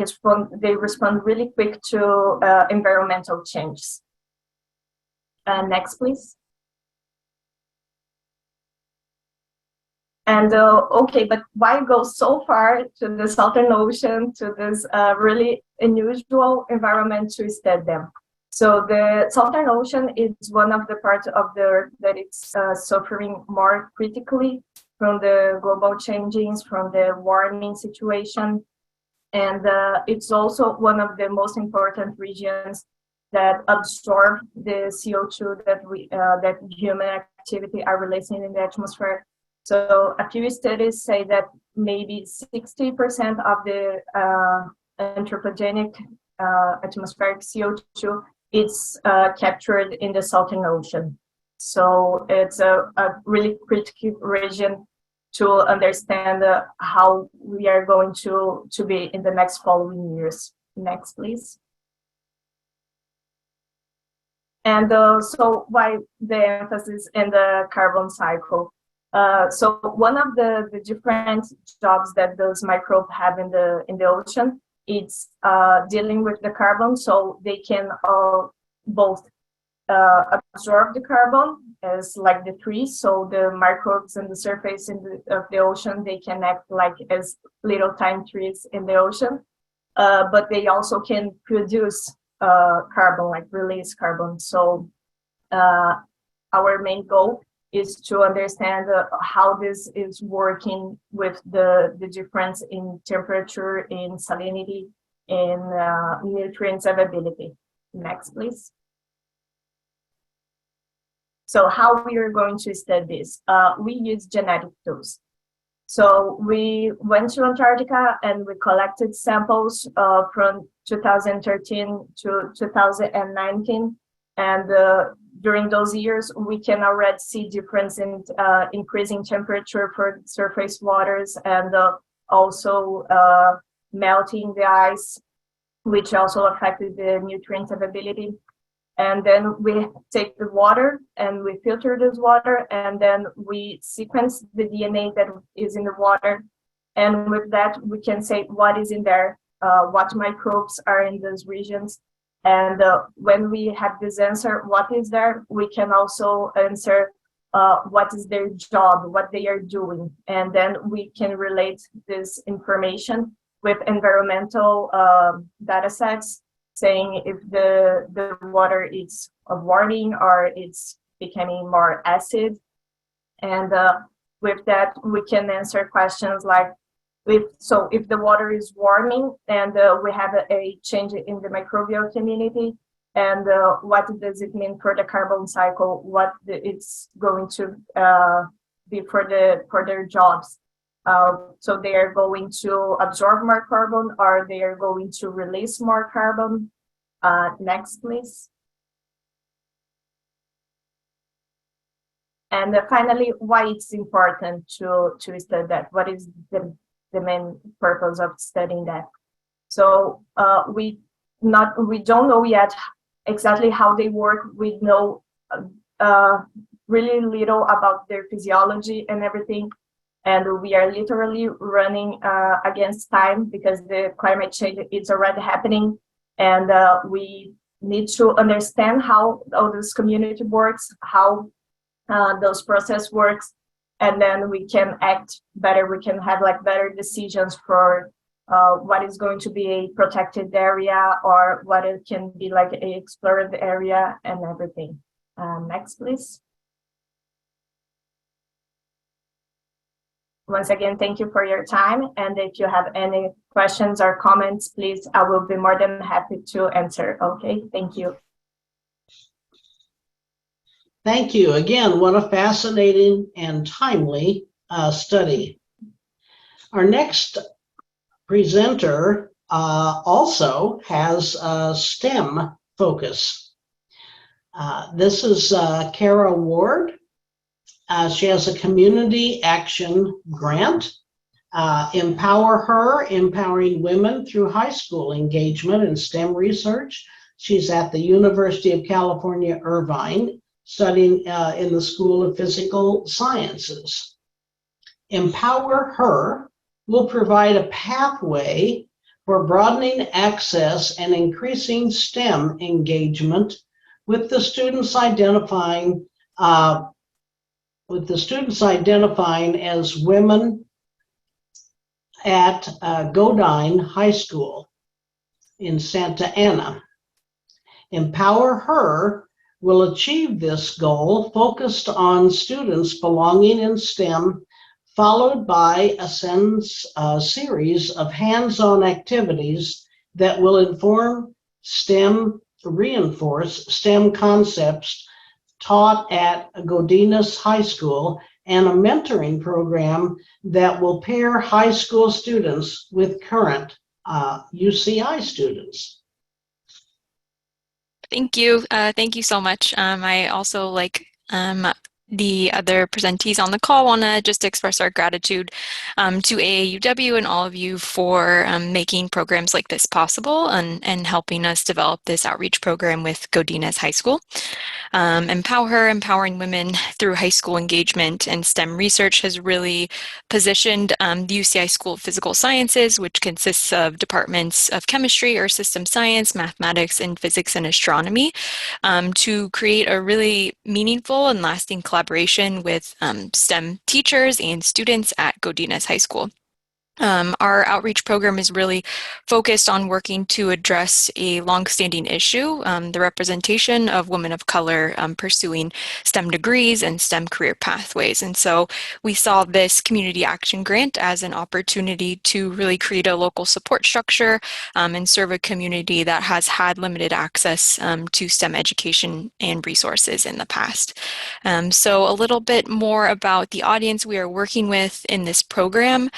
respond really quick to environmental changes. Next, please. And okay, but why go so far to the Southern Ocean, to this really unusual environment to study them? So the Southern Ocean is one of the parts of the Earth that it's suffering more critically from the global changes, from the warming situation. And it's also one of the most important regions that absorb the CO2 that human activity are releasing in the atmosphere. So a few studies say that maybe 60% of the anthropogenic atmospheric CO2 is captured in the Southern Ocean. So it's a really critical region to understand how we are going to be in the next following years. Next, please. And so why the emphasis in the carbon cycle? So one of the different jobs that those microbes have in the ocean, it's dealing with the carbon, so they can both absorb the carbon as like the trees. So the microbes on the surface of the ocean, they can act like as little tiny trees in the ocean, but they also can produce carbon, like release carbon. So our main goal is to understand how this is working with the difference in temperature, in salinity, in nutrients availability. Next, please. So how we are going to study this? We use genetic tools. So we went to Antarctica and we collected samples from 2013 to 2019. And during those years, we can already see difference in increasing temperature for surface waters and also melting the ice, which also affected the nutrient availability. And then we take the water and we filter this water, and then we sequence the DNA that is in the water. And with that, we can say what is in there, what microbes are in those regions. And when we have this answer, what is there, we can also answer what is their job, what they are doing. And then we can relate this information with environmental data sets, saying if the water is warming or it's becoming more acid. And with that, we can answer questions like, if the water is warming and we have a change in the microbial community, and what does it mean for the carbon cycle, what it's going to be for their jobs. So they are going to absorb more carbon, or they are going to release more carbon. Next, please. And finally, why it's important to study that. What is the main purpose of studying that? So we don't know yet exactly how they work. We know really little about their physiology and everything. And we are literally running against time because the climate change is already happening. And we need to understand how all this community works, how those process works, and then we can act better. We can have like better decisions for what is going to be a protected area or what it can be like a explored area and everything. Next, please. Once again, thank you for your time. And if you have any questions or comments, please, I will be more than happy to answer. Okay, thank you. Thank you. Again, what a fascinating and timely study. Our next presenter also has a STEM focus. This is Kara Ward. She has a community action grant, Empower Her, Empowering Women Through High School Engagement in STEM Research. She's at the University of California, Irvine, studying in the School of Physical Sciences. Empower Her will provide a pathway for broadening access and increasing STEM engagement with the students identifying as women at Goehring High School in Santa Ana. Empower Her will achieve this goal focused on students belonging in STEM, followed by a series of hands-on activities that will reinforce STEM concepts taught at Godinez High School, and a mentoring program that will pair high school students with current UCI students. Thank you. Thank you so much. I also the other presentees on the call, want to just express our gratitude to AAUW and all of you for making programs like this possible and helping us develop this outreach program with Godinez High School. Empowering women through high school engagement and STEM research has really positioned the UCI School of Physical Sciences, which consists of departments of chemistry or system science, mathematics, and physics and astronomy, to create a really meaningful and lasting collaboration with STEM teachers and students at Godinez High School. Our outreach program is really focused on working to address a longstanding issue, the representation of women of color pursuing STEM degrees and STEM career pathways. And so we saw this community action grant as an opportunity to really create a local support structure and serve a community that has had limited access to STEM education and resources in the past. So a little bit more about the audience we are working with in this program.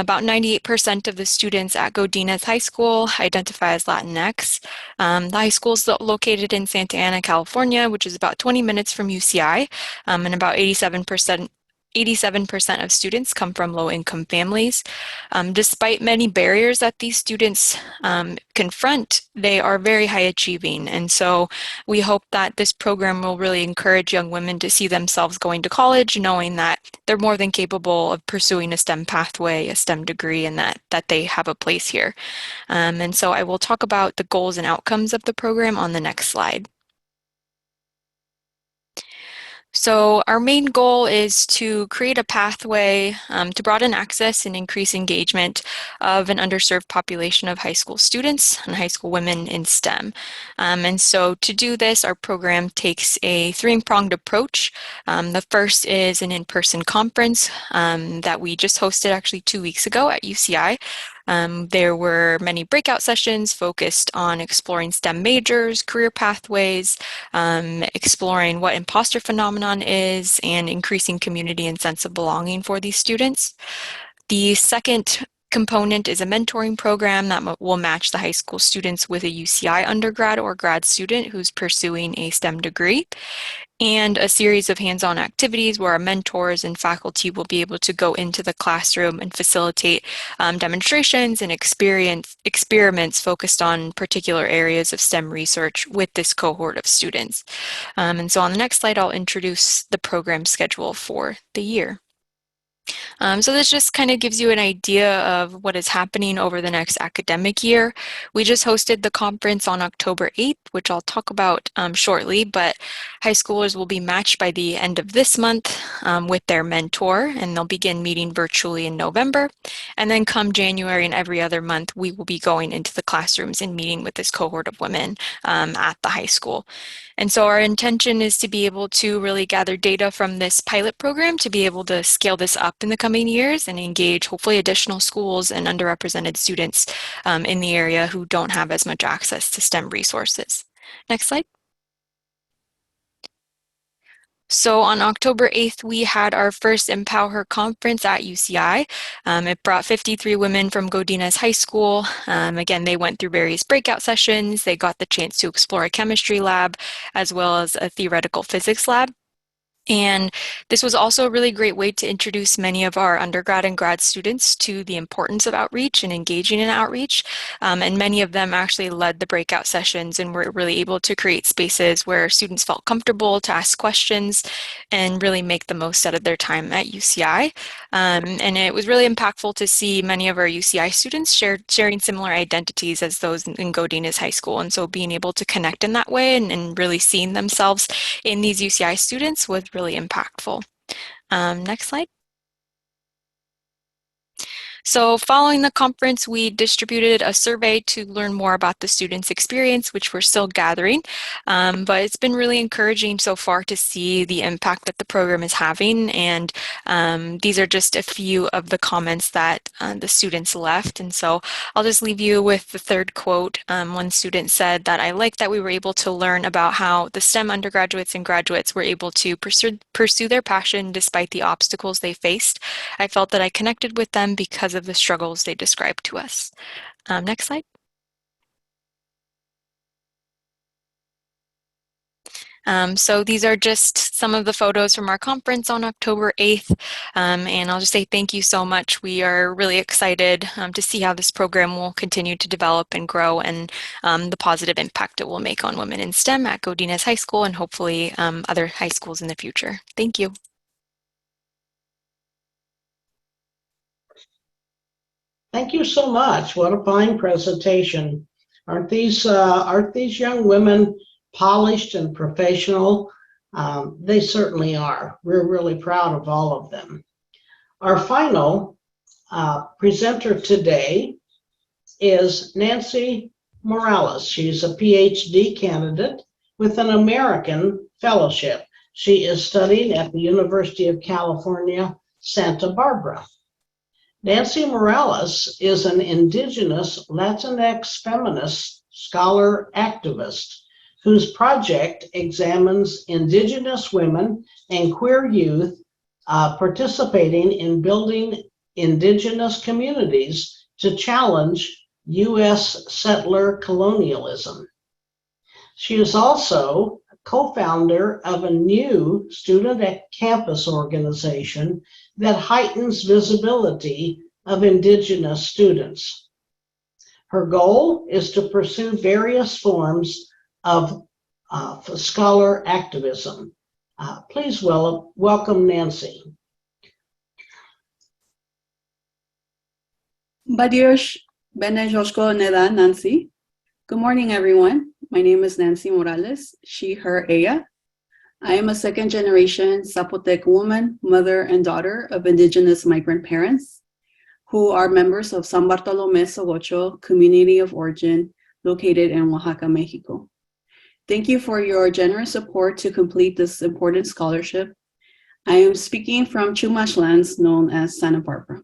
About 98% of the students at Godinez High School identify as Latinx. The high school is located in Santa Ana, California, which is about 20 minutes from UCI, and about 87% of students come from low-income families. Despite many barriers that these students confront, they are very high achieving. And so we hope that this program will really encourage young women to see themselves going to college, knowing that they're more than capable of pursuing a STEM pathway, a STEM degree, and that they have a place here. And so I will talk about the goals and outcomes of the program on the next slide. So our main goal is to create a pathway to broaden access and increase engagement of an underserved population of high school students and high school women in STEM. And so to do this, our program takes a three-pronged approach. The first is an in-person conference that we just hosted actually 2 weeks ago at UCI. There were many breakout sessions focused on exploring STEM majors, career pathways, exploring what imposter phenomenon is, and increasing community and sense of belonging for these students. The second component is a mentoring program that will match the high school students with a UCI undergrad or grad student who's pursuing a STEM degree, and a series of hands-on activities where our mentors and faculty will be able to go into the classroom and facilitate demonstrations and experiments focused on particular areas of STEM research with this cohort of students. And so on the next slide, I'll introduce the program schedule for the year. So this just kind of gives you an idea of what is happening over the next academic year. We just hosted the conference on October 8th, which I'll talk about shortly, but high schoolers will be matched by the end of this month with their mentor, and they'll begin meeting virtually in November. And then come January and every other month, we will be going into the classrooms and meeting with this cohort of women at the high school. And so our intention is to be able to really gather data from this pilot program to be able to scale this up in the coming years and engage hopefully additional schools and underrepresented students in the area who don't have as much access to STEM resources. Next slide. So on October 8th, we had our first Empower Her conference at UCI. It brought 53 women from Godinez High School. Again, they went through various breakout sessions. They got the chance to explore a chemistry lab as well as a theoretical physics lab. And this was also a really great way to introduce many of our undergrad and grad students to the importance of outreach and engaging in outreach. And many of them actually led the breakout sessions and were really able to create spaces where students felt comfortable to ask questions and really make the most out of their time at UCI. And it was really impactful to see many of our UCI students sharing similar identities as those in Godinez High School. And so being able to connect in that way and really seeing themselves in these UCI students was really impactful. Next slide. So following the conference, we distributed a survey to learn more about the students' experience, which we're still gathering. But it's been really encouraging so far to see the impact that the program is having. And these are just a few of the comments that the students left. And so I'll just leave you with the third quote. One student said that, "I like that we were able to learn about how the STEM undergraduates and graduates were able to pursue their passion despite the obstacles they faced. I felt that I connected with them because of the struggles they described to us." Next slide. So these are just some of the photos from our conference on October 8th. And I'll just say thank you so much. We are really excited to see how this program will continue to develop and grow, and the positive impact it will make on women in STEM at Godinez High School and hopefully other high schools in the future. Thank you. Thank you so much. What a fine presentation. Aren't these young women polished and professional? They certainly are. We're really proud of all of them. Our final presenter today is Nancy Morales. She's a PhD candidate with an American fellowship. She is studying at the University of California, Santa Barbara. Nancy Morales is an indigenous Latinx feminist scholar activist whose project examines indigenous women and queer youth participating in building indigenous communities to challenge U.S. settler colonialism. She is also co-founder of a new student at campus organization that heightens visibility of indigenous students. Her goal is to pursue various forms of scholar activism. Please welcome Nancy. Badios Benejoshko Neda Nancy. Good morning, everyone. My name is Nancy Morales, she, her, ella. I am a second-generation Zapotec woman, mother, and daughter of indigenous migrant parents who are members of San Bartolomé Sogocho community of origin located in Oaxaca, Mexico. Thank you for your generous support to complete this important scholarship. I am speaking from Chumash lands known as Santa Barbara.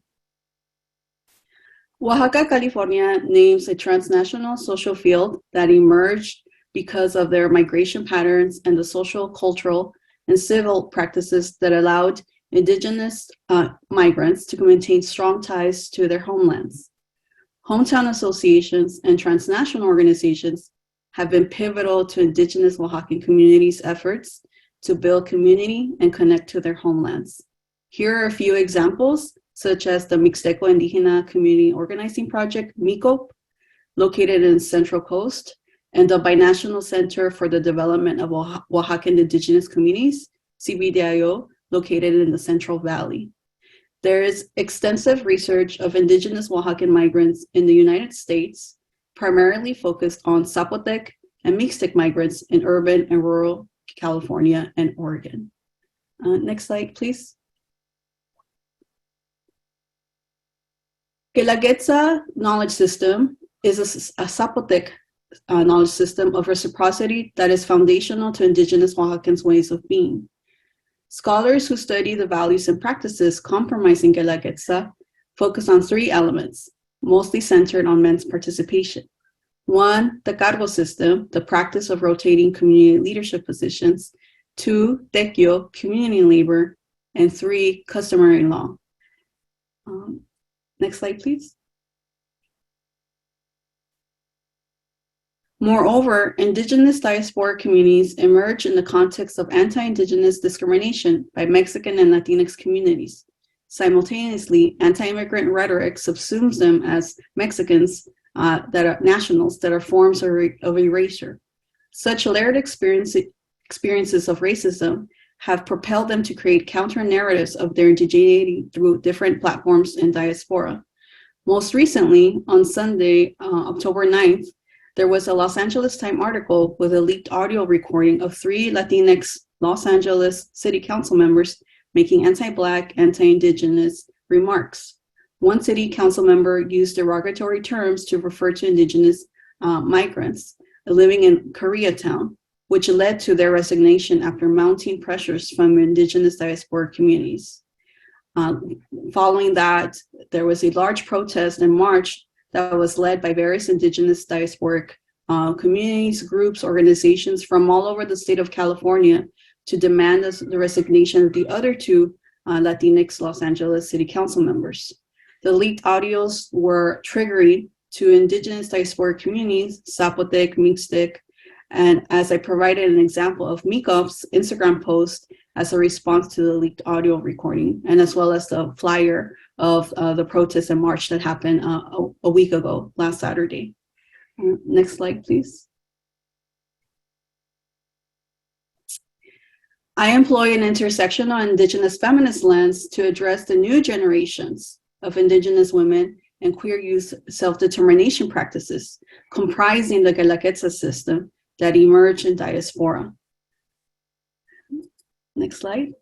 Oaxaca, California names a transnational social field that emerged because of their migration patterns and the social, cultural, and civil practices that allowed indigenous migrants to maintain strong ties to their homelands. Hometown associations and transnational organizations have been pivotal to indigenous Oaxacan communities' efforts to build community and connect to their homelands. Here are a few examples, such as the Mixteco Indígena Community Organizing Project, MICOP, located in the Central Coast, and the Binational Center for the Development of Oaxacan Indigenous Communities, CBDIO, located in the Central Valley. There is extensive research of indigenous Oaxacan migrants in the United States, primarily focused on Zapotec and Mixtec migrants in urban and rural California and Oregon. Next slide, please. Guelaguetza knowledge system is a Zapotec knowledge system of reciprocity that is foundational to indigenous Oaxacans' ways of being. Scholars who study the values and practices comprising Guelaguetza focus on three elements, mostly centered on men's participation. One, the cargo system, the practice of rotating community leadership positions. Two, tequio, community labor. And three, customary law. Next slide, please. Moreover, indigenous diasporic communities emerge in the context of anti-indigenous discrimination by Mexican and Latinx communities. Simultaneously, anti-immigrant rhetoric subsumes them as Mexicans that are nationals that are forms of erasure. Such layered experiences of racism have propelled them to create counter-narratives of their indigeneity through different platforms in diaspora. Most recently, on Sunday, October 9th, there was a Los Angeles Times article with a leaked audio recording of 3 Latinx Los Angeles City Council members making anti-Black, anti-Indigenous remarks. One city council member used derogatory terms to refer to Indigenous migrants living in Koreatown, which led to their resignation after mounting pressures from Indigenous diasporic communities. Following that, there was a large protest in March that was led by various Indigenous diasporic communities, groups, organizations from all over the state of California to demand the resignation of the other 2 Latinx Los Angeles City Council members. The leaked audios were triggering to Indigenous diasporic communities, Zapotec, Mixtec, And as I provided an example of Meekup's Instagram post as a response to the leaked audio recording, and as well as the flyer of the protest and march that happened a week ago, last Saturday. Next slide, please. I employ an intersectional Indigenous feminist lens to address the new generations of Indigenous women and queer youth self-determination practices comprising the Guelaguetza system that emerged in diaspora. Next slide.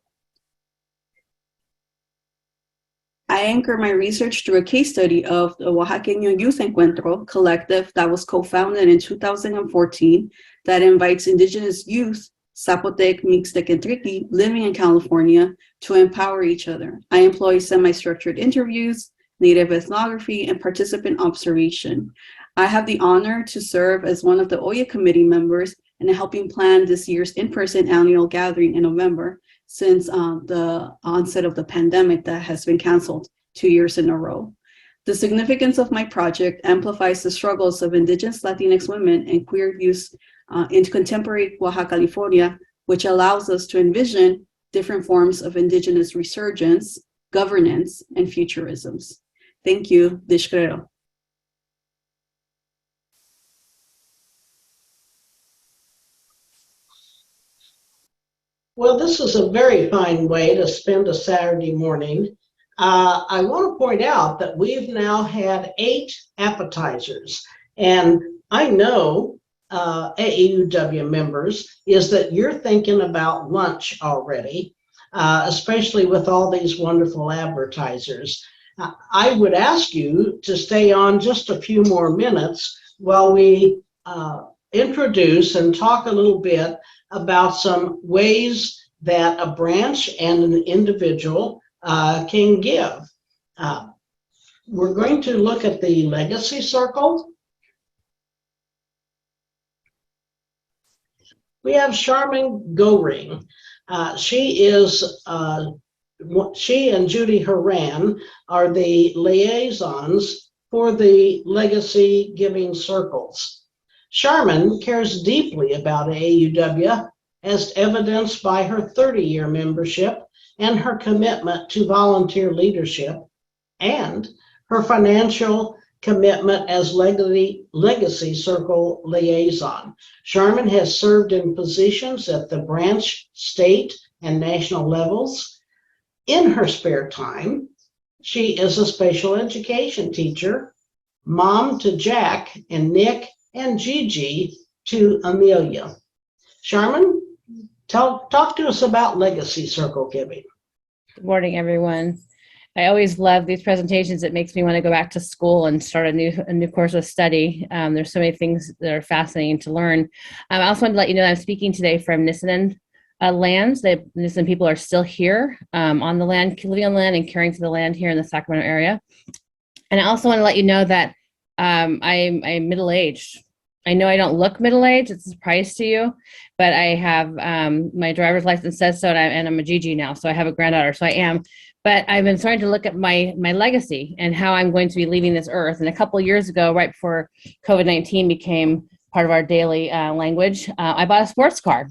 I anchor my research through a case study of the Oaxaqueño Youth Encuentro collective that was co-founded in 2014 that invites Indigenous youth, Zapotec, Mixtec, and Triqui living in California to empower each other. I employ semi-structured interviews, Native ethnography, and participant observation. I have the honor to serve as one of the OYA committee members and helping plan this year's in-person annual gathering in November since the onset of the pandemic that has been canceled 2 years in a row. The significance of my project amplifies the struggles of Indigenous Latinx women and queer youth in contemporary Oaxaca, California, which allows us to envision different forms of Indigenous resurgence, governance, and futurisms. Thank you, Dishkrero. Well, this is a very fine way to spend a Saturday morning. I want to point out that we've now had 8 appetizers, and I know AAUW members is that you're thinking about lunch already, especially with all these wonderful advertisers. I would ask you to stay on just a few more minutes while we introduce and talk a little bit about some ways that a branch and an individual can give. We're going to look at the legacy circle. We have Charmen Goehring. She and Judy Haran are the liaisons for the legacy giving circles. Charmen cares deeply about AAUW, as evidenced by her 30-year membership and her commitment to volunteer leadership, and her financial commitment as legacy circle liaison. Charmen has served in positions at the branch, state, and national levels. In her spare time, she is a special education teacher, mom to Jack and Nick and Gigi to Amelia. Charmen, talk to us about legacy circle giving. Good morning, everyone. I always love these presentations. It makes me want to go back to school and start a new course of study. There's so many things that are fascinating to learn. I also wanted to let you know that I'm speaking today from Nisenan lands. The Nisenan people are still here on the land, living on the land and caring for the land here in the Sacramento area. And I also want to let you know that I'm middle-aged. I know I don't look middle-aged, it's a surprise to you, but I have my driver's license says so, and I'm a Gigi now, so I have a granddaughter, so I am. But I've been starting to look at my legacy and how I'm going to be leaving this earth. And a couple of years ago, right before COVID-19 became part of our daily language, I bought a sports car.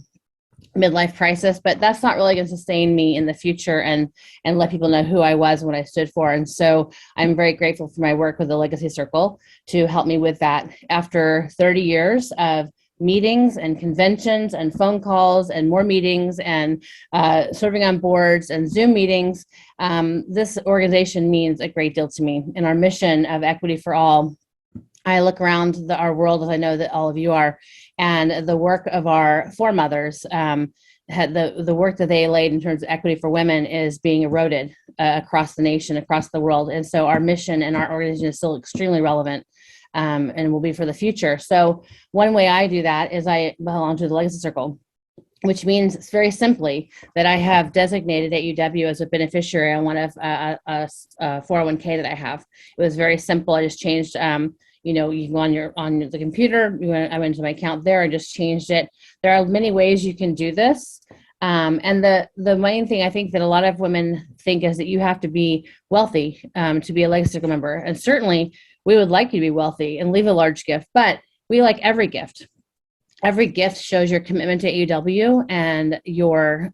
Midlife crisis, but that's not really going to sustain me in the future and let people know who I was and what I stood for. And so I'm very grateful for my work with the Legacy Circle to help me with that. After 30 years of meetings and conventions and phone calls and more meetings and serving on boards and Zoom meetings, this organization means a great deal to me. And our mission of equity for all, I look around our world, as I know that all of you are, and the work of our foremothers, the work that they laid in terms of equity for women is being eroded across the nation, across the world. And so our mission and our organization is still extremely relevant and will be for the future. So one way I do that is I belong to the Legacy Circle, which means very simply that I have designated AAUW as a beneficiary on one of a 401k that I have. It was very simple. I just changed you can go on the computer. I went to my account there and just changed it. There are many ways you can do this. And the main thing I think that a lot of women think is that you have to be wealthy to be a Legacy Circle member. And certainly we would like you to be wealthy and leave a large gift, but we like every gift. every gift shows your commitment to AUW and your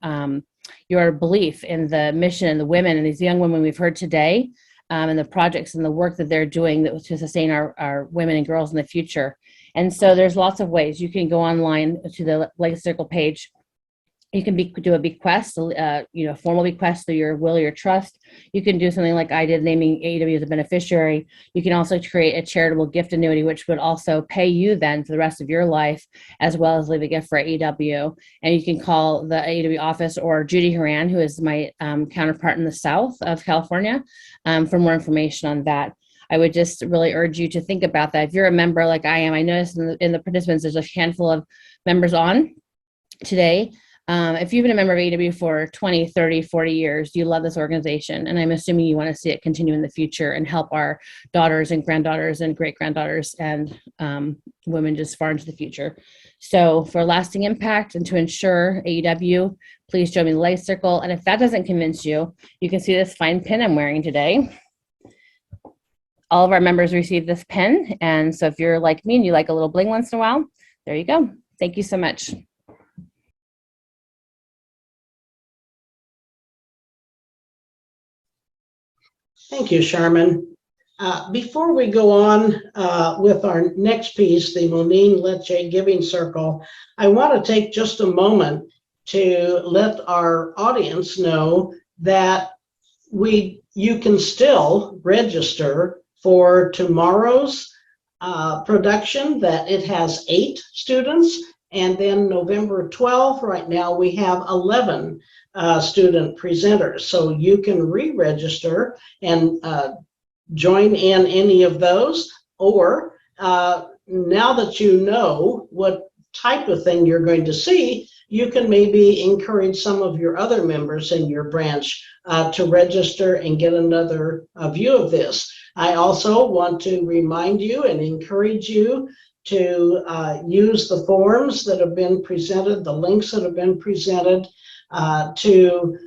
belief in the mission and the women and these young women we've heard today, and the projects and the work that they're doing to sustain our women and girls in the future. And so there's lots of ways. You can go online to the Laiza Circle page. You can do a bequest, formal bequest through your will or your trust. You can do something like I did, naming AUW as a beneficiary. You can also create a charitable gift annuity, which would also pay you then for the rest of your life, as well as leave a gift for AUW. And you can call the AUW office or Judy Horan, who is my counterpart in the South of California, for more information on that. I would just really urge you to think about that. If you're a member like I am, I noticed in the participants, there's a handful of members on today. If you've been a member of AUW for 20, 30, 40 years, you love this organization, and I'm assuming you want to see it continue in the future and help our daughters and granddaughters and great-granddaughters and women just far into the future. So for lasting impact and to ensure AUW, please join me in the Laiza Circle. And if that doesn't convince you, you can see this fine pin I'm wearing today. All of our members receive this pin, and so if you're like me and you like a little bling once in a while, there you go. Thank you so much. Thank you, Charmen. Before we go on with our next piece, the Meenen Lecce Giving Circle, I want to take just a moment to let our audience know that you can still register for tomorrow's production, that it has 8 students, and then November 12th, right now we have 11 student presenters. So you can re-register and join in any of those, or now that you know what type of thing you're going to see, you can maybe encourage some of your other members in your branch to register and get another view of this. I also want to remind you and encourage you to use the forms that have been presented, the links that have been presented, to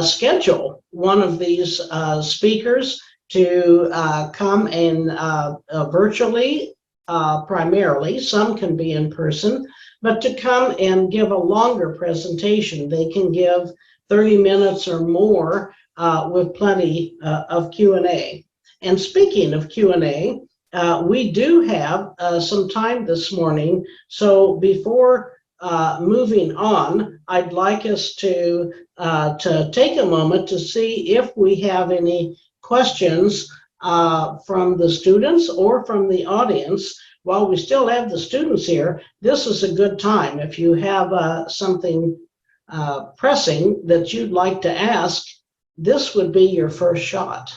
schedule one of these speakers to come in virtually, primarily. Some can be in person, but to come and give a longer presentation. They can give 30 minutes or more with plenty of Q&A. And speaking of Q&A, we do have some time this morning. So before moving on, I'd like us to take a moment to see if we have any questions from the students or from the audience. While we still have the students here, this is a good time. If you have something pressing that you'd like to ask, this would be your first shot.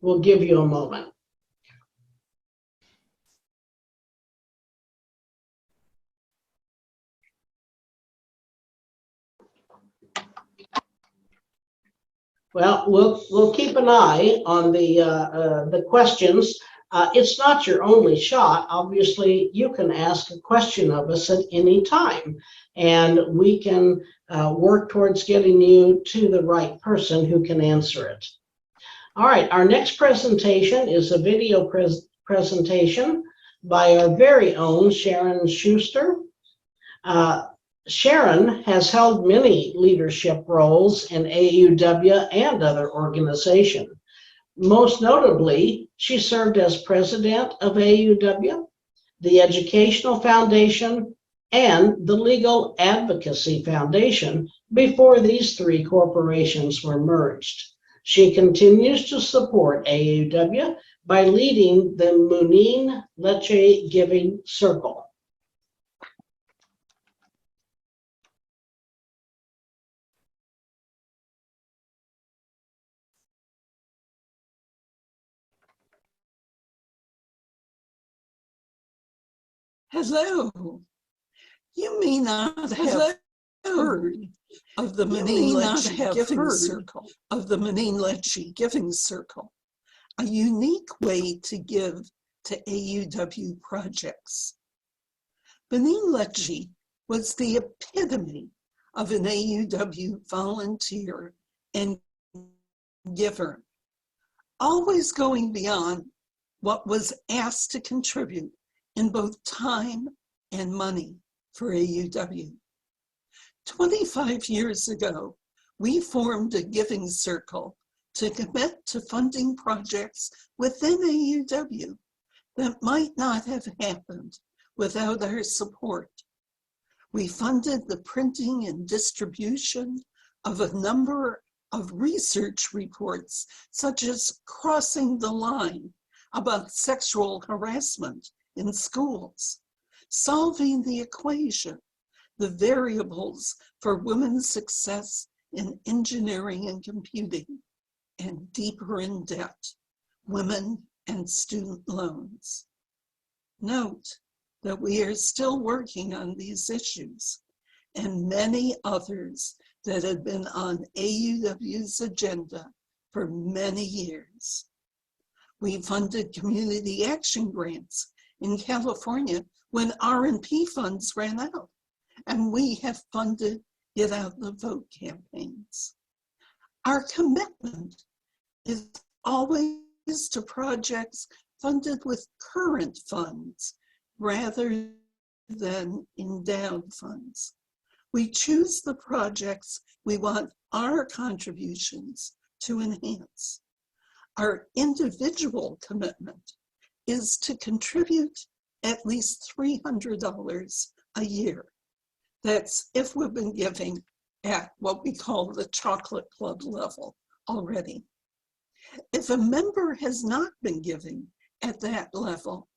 We'll give you a moment. Well, we'll keep an eye on the questions. It's not your only shot. Obviously, you can ask a question of us at any time, and we can work towards getting you to the right person who can answer it. All right, our next presentation is a video presentation by our very own Sharon Schuster. Sharon has held many leadership roles in AAUW and other organizations. Most notably, she served as president of AAUW, the Educational Foundation, and the Legal Advocacy Foundation before these 3 corporations were merged. She continues to support AAUW by leading the Meenen Lecce Giving Circle. Hello. You may not have heard of the Meenen Lecce Giving Circle, a unique way to give to AUW projects. Meenen Lecce was the epitome of an AUW volunteer and giver, always going beyond what was asked to contribute in both time and money. for AUW. 25 years ago, we formed a giving circle to commit to funding projects within AUW that might not have happened without our support. We funded the printing and distribution of a number of research reports, such as Crossing the Line about sexual harassment in schools, Solving the Equation, the variables for women's success in engineering and computing, and Deeper in Debt, Women and Student Loans. Note that we are still working on these issues and many others that have been on AUW's agenda for many years. We funded community action grants in California when R&P funds ran out, and we have funded Get Out the Vote campaigns. Our commitment is always to projects funded with current funds rather than endowed funds. We choose the projects we want our contributions to enhance. Our individual commitment is to contribute at least $300 a year. That's if we've been giving at what we call the chocolate club level already. If a member has not been giving at that level,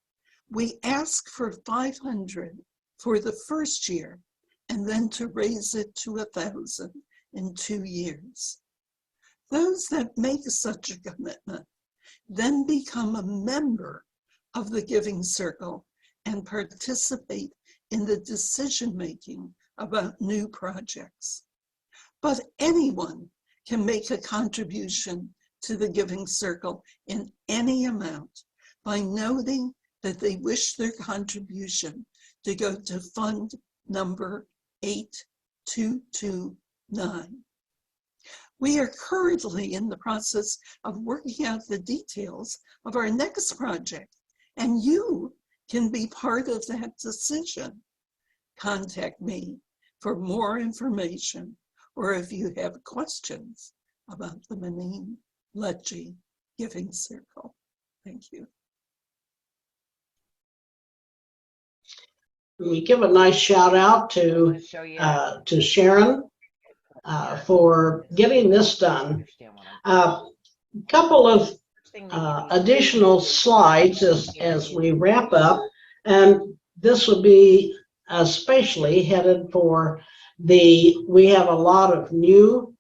we ask for $500 for the first year and then to raise it to $1,000 in 2 years. Those that make such a commitment then become a member of the Giving Circle and participate in the decision-making about new projects. But anyone can make a contribution to the Giving Circle in any amount by noting that they wish their contribution to go to fund number 8229. We are currently in the process of working out the details of our next project, and you can be part of that decision. Contact me for more information, or if you have questions about the Meenen Lecce Giving Circle. Thank you. We give a nice shout out to Sharon for getting this done. A couple of additional slides as we wrap up, and this will be especially headed for we have a lot of new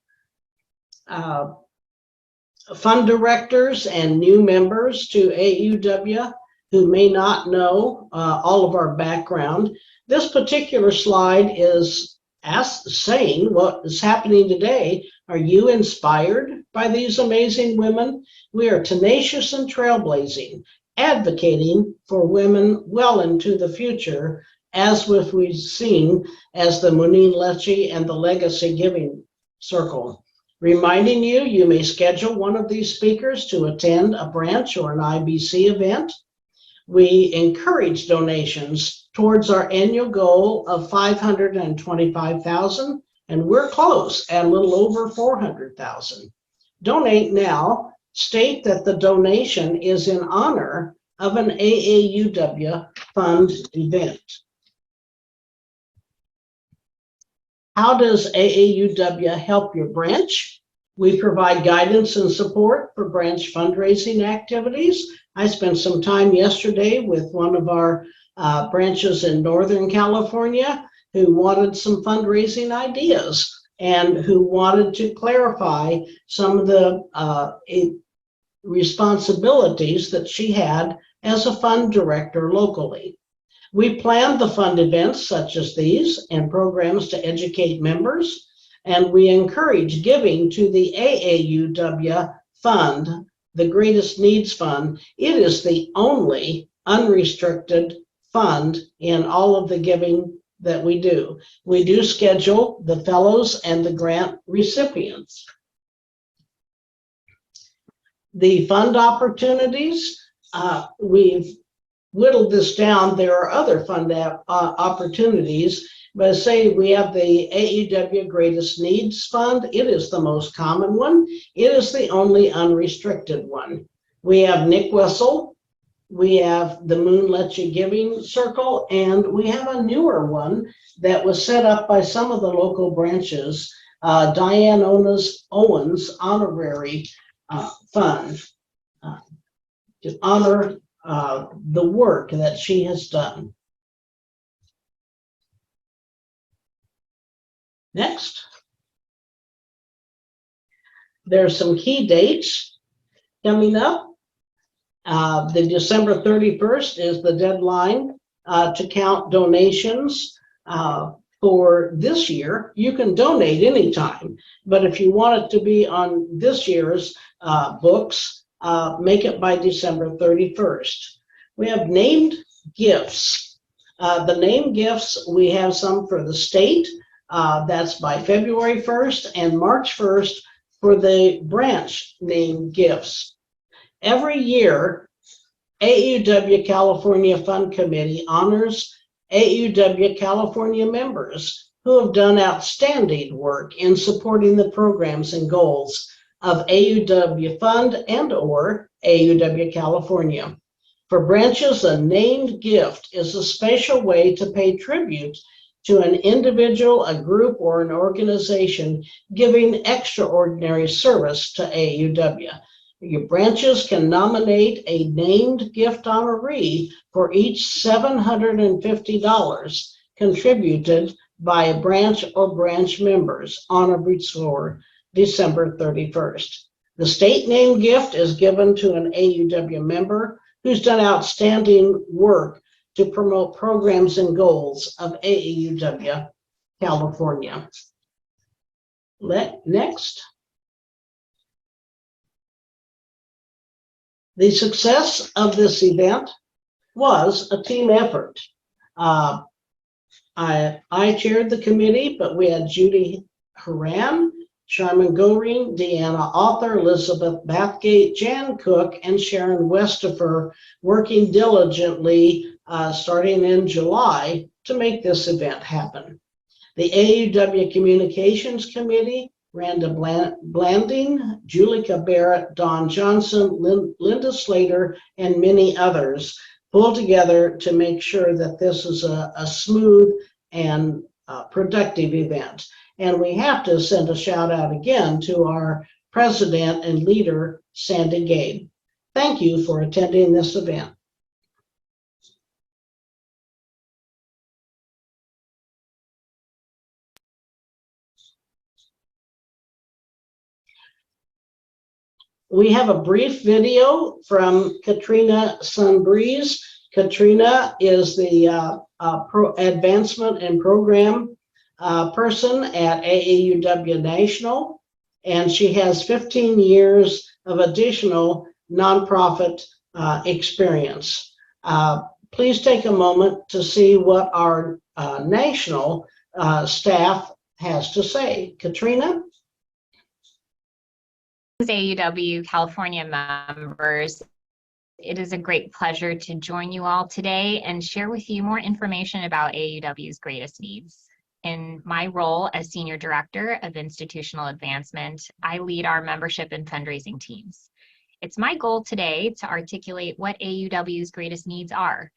fund directors and new members to AUW who may not know all of our background. This particular slide is saying what is happening today. Are you inspired by these amazing women? We are tenacious and trailblazing, advocating for women well into the future, as we've seen as the Meenen Lecce and the Legacy Giving Circle. Reminding you, you may schedule one of these speakers to attend a branch or an IBC event. We encourage donations towards our annual goal of $525,000, and we're close at a little over $400,000. Donate now. State that the donation is in honor of an AAUW fund event. How does AAUW help your branch? We provide guidance and support for branch fundraising activities. I spent some time yesterday with one of our branches in Northern California who wanted some fundraising ideas and who wanted to clarify some of the responsibilities that she had as a fund director locally. We planned the fund events such as these and programs to educate members, and we encourage giving to the AAUW fund, the Greatest Needs Fund. It is the only unrestricted fund in all of the giving that we do. We do schedule the fellows and the grant recipients. The fund opportunities, we've whittled this down, there are other fund opportunities. But say we have the AAUW Greatest Needs Fund. It is the most common one. It is the only unrestricted one. We have Nick Wessel. We have the Moon Lecce Giving Circle, and we have a newer one that was set up by some of the local branches, Diane Owens Honorary Fund, to honor the work that she has done. Next. There's some key dates coming up. The December 31st is the deadline to count donations for this year. You can donate anytime, but if you want it to be on this year's books, make it by December 31st. We have named gifts. The named gifts, we have some for the state. That's by February 1st and March 1st for the branch named gifts. Every year, AAUW California Fund Committee honors AAUW California members who have done outstanding work in supporting the programs and goals of AAUW Fund and/or AAUW California. For branches, a named gift is a special way to pay tribute to an individual, a group, or an organization giving extraordinary service to AAUW. Your branches can nominate a named gift honoree for each $750 contributed by a branch or branch members on or before December 31st. The state named gift is given to an AAUW member who's done outstanding work to promote programs and goals of AAUW California. Next. The success of this event was a team effort. I chaired the committee, but we had Judy Haran, Charmen Goehring, Deanna Author, Elizabeth Bathgate, Jan Cook, and Sharon Westifer working diligently starting in July to make this event happen. The AAUW Communications Committee, Randa Blanding, Julika Barrett, Don Johnson, Linda Slater, and many others pulled together to make sure that this is a smooth and productive event. And we have to send a shout out again to our president and leader, Sandy Gabe. Thank you for attending this event. We have a brief video from Katrina Breese. Katrina is the advancement and program person at AAUW National, and she has 15 years of additional nonprofit experience. Please take a moment to see what our national staff has to say. Katrina? AAUW California members, it is a great pleasure to join you all today and share with you more information about AAUW's greatest needs. In my role as Senior Director of Institutional Advancement, I lead our membership and fundraising teams. It's my goal today to articulate what AAUW's greatest needs are,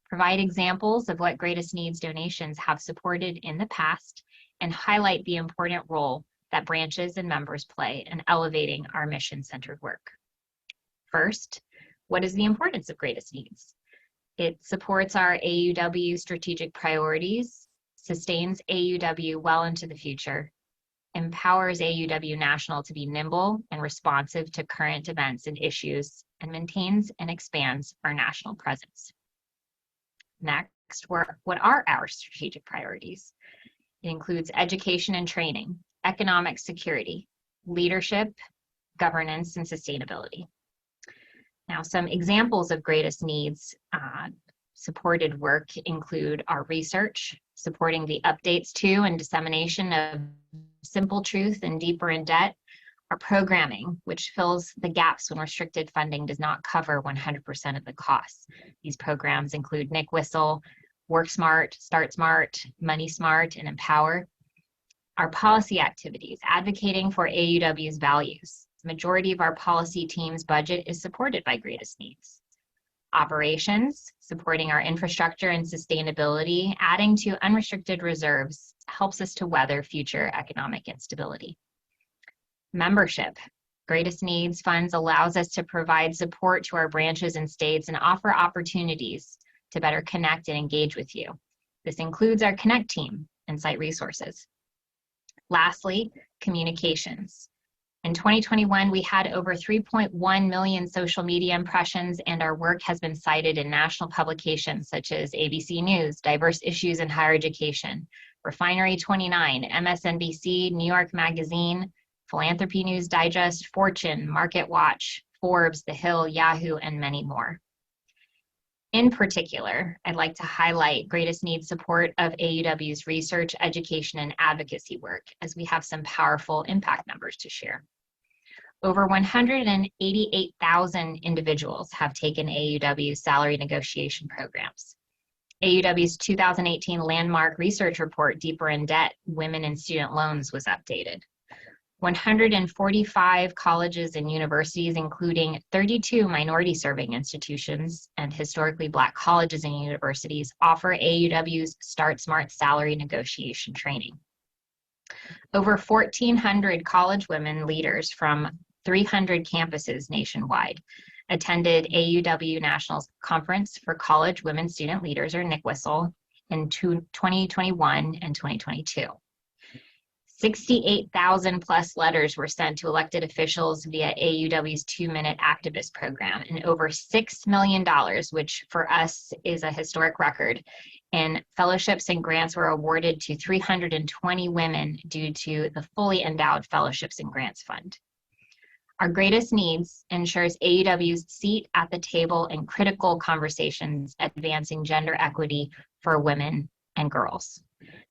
provide examples of what greatest needs donations have supported in the past, and highlight the important role that branches and members play in elevating our mission-centered work. First, what is the importance of greatest needs? It supports our AAUW strategic priorities, sustains AAUW well into the future, empowers AAUW National to be nimble and responsive to current events and issues, and maintains and expands our national presence. Next, what are our strategic priorities? It includes education and training, economic security, leadership, governance, and sustainability. Now, some examples of greatest needs supported work include our research, supporting the updates to and dissemination of Simple Truth and Deeper in Debt, our programming, which fills the gaps when restricted funding does not cover 100% of the costs. These programs include Nick Whistle, Work Smart, Start Smart, Money Smart, and Empower. Our policy activities, advocating for AUW's values. The majority of our policy team's budget is supported by Greatest Needs. Operations, supporting our infrastructure and sustainability, adding to unrestricted reserves, helps us to weather future economic instability. Membership. Greatest Needs funds allows us to provide support to our branches and states and offer opportunities to better connect and engage with you. This includes our Connect team and site resources. Lastly, communications. In 2021, we had over 3.1 million social media impressions, and our work has been cited in national publications such as ABC News, Diverse Issues in Higher Education, Refinery 29, MSNBC, New York Magazine, Philanthropy News Digest, Fortune, Market Watch, Forbes, The Hill, Yahoo, and many more. In particular, I'd like to highlight Greatest Needs support of AUW's research, education, and advocacy work, as we have some powerful impact numbers to share. Over 188,000 individuals have taken AUW's salary negotiation programs. AUW's 2018 landmark research report, Deeper in Debt, Women and Student Loans, was updated. 145 colleges and universities, including 32 minority-serving institutions and historically Black colleges and universities, offer AUW's Start Smart salary negotiation training. Over 1,400 college women leaders from 300 campuses nationwide attended AUW National Conference for College Women Student Leaders, or Nick Whistle, in 2021 and 2022. 68,000 plus letters were sent to elected officials via AUW's 2-minute activist program, and over $6 million, which for us is a historic record, in fellowships and grants were awarded to 320 women due to the fully endowed Fellowships and Grants Fund. Our Greatest Needs ensures AUW's seat at the table in critical conversations advancing gender equity for women and girls.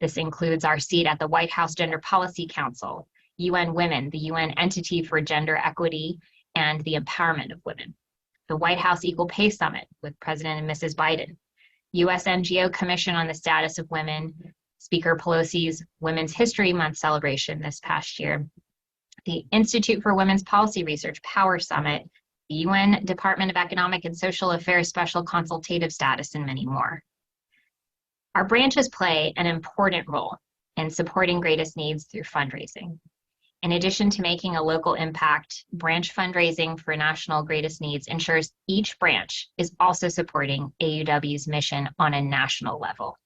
This includes our seat at the White House Gender Policy Council, UN Women, the UN entity for gender equity and the empowerment of women, the White House Equal Pay Summit with President and Mrs. Biden, US NGO Commission on the Status of Women, Speaker Pelosi's Women's History Month celebration this past year, the Institute for Women's Policy Research Power Summit, the UN Department of Economic and Social Affairs Special Consultative Status, and many more. Our branches play an important role in supporting Greatest Needs through fundraising. In addition to making a local impact, branch fundraising for national Greatest Needs ensures each branch is also supporting AUW's mission on a national level.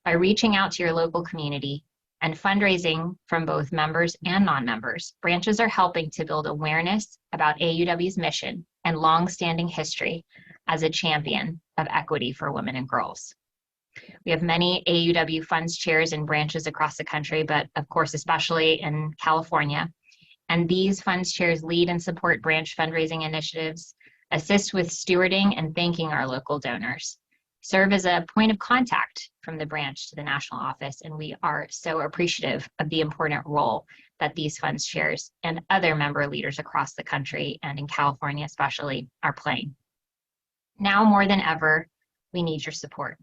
By reaching out to your local community and fundraising from both members and non-members, branches are helping to build awareness about AUW's mission and long-standing history as a champion of equity for women and girls. We have many AUW funds chairs in branches across the country, but of course, especially in California. And these funds chairs lead and support branch fundraising initiatives, assist with stewarding and thanking our local donors, serve as a point of contact from the branch to the national office. And we are so appreciative of the important role that these funds chairs and other member leaders across the country and in California especially are playing. Now more than ever, we need your support.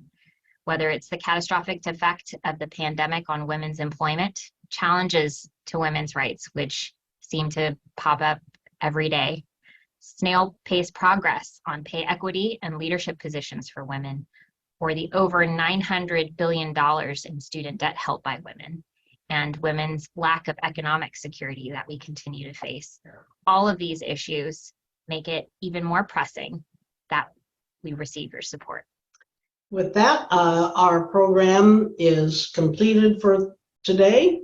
Whether it's the catastrophic effect of the pandemic on women's employment, challenges to women's rights, which seem to pop up every day, snail-paced progress on pay equity and leadership positions for women, or the over $900 billion in student debt held by women, and women's lack of economic security that we continue to face. All of these issues make it even more pressing that we receive your support. With that, our program is completed for today.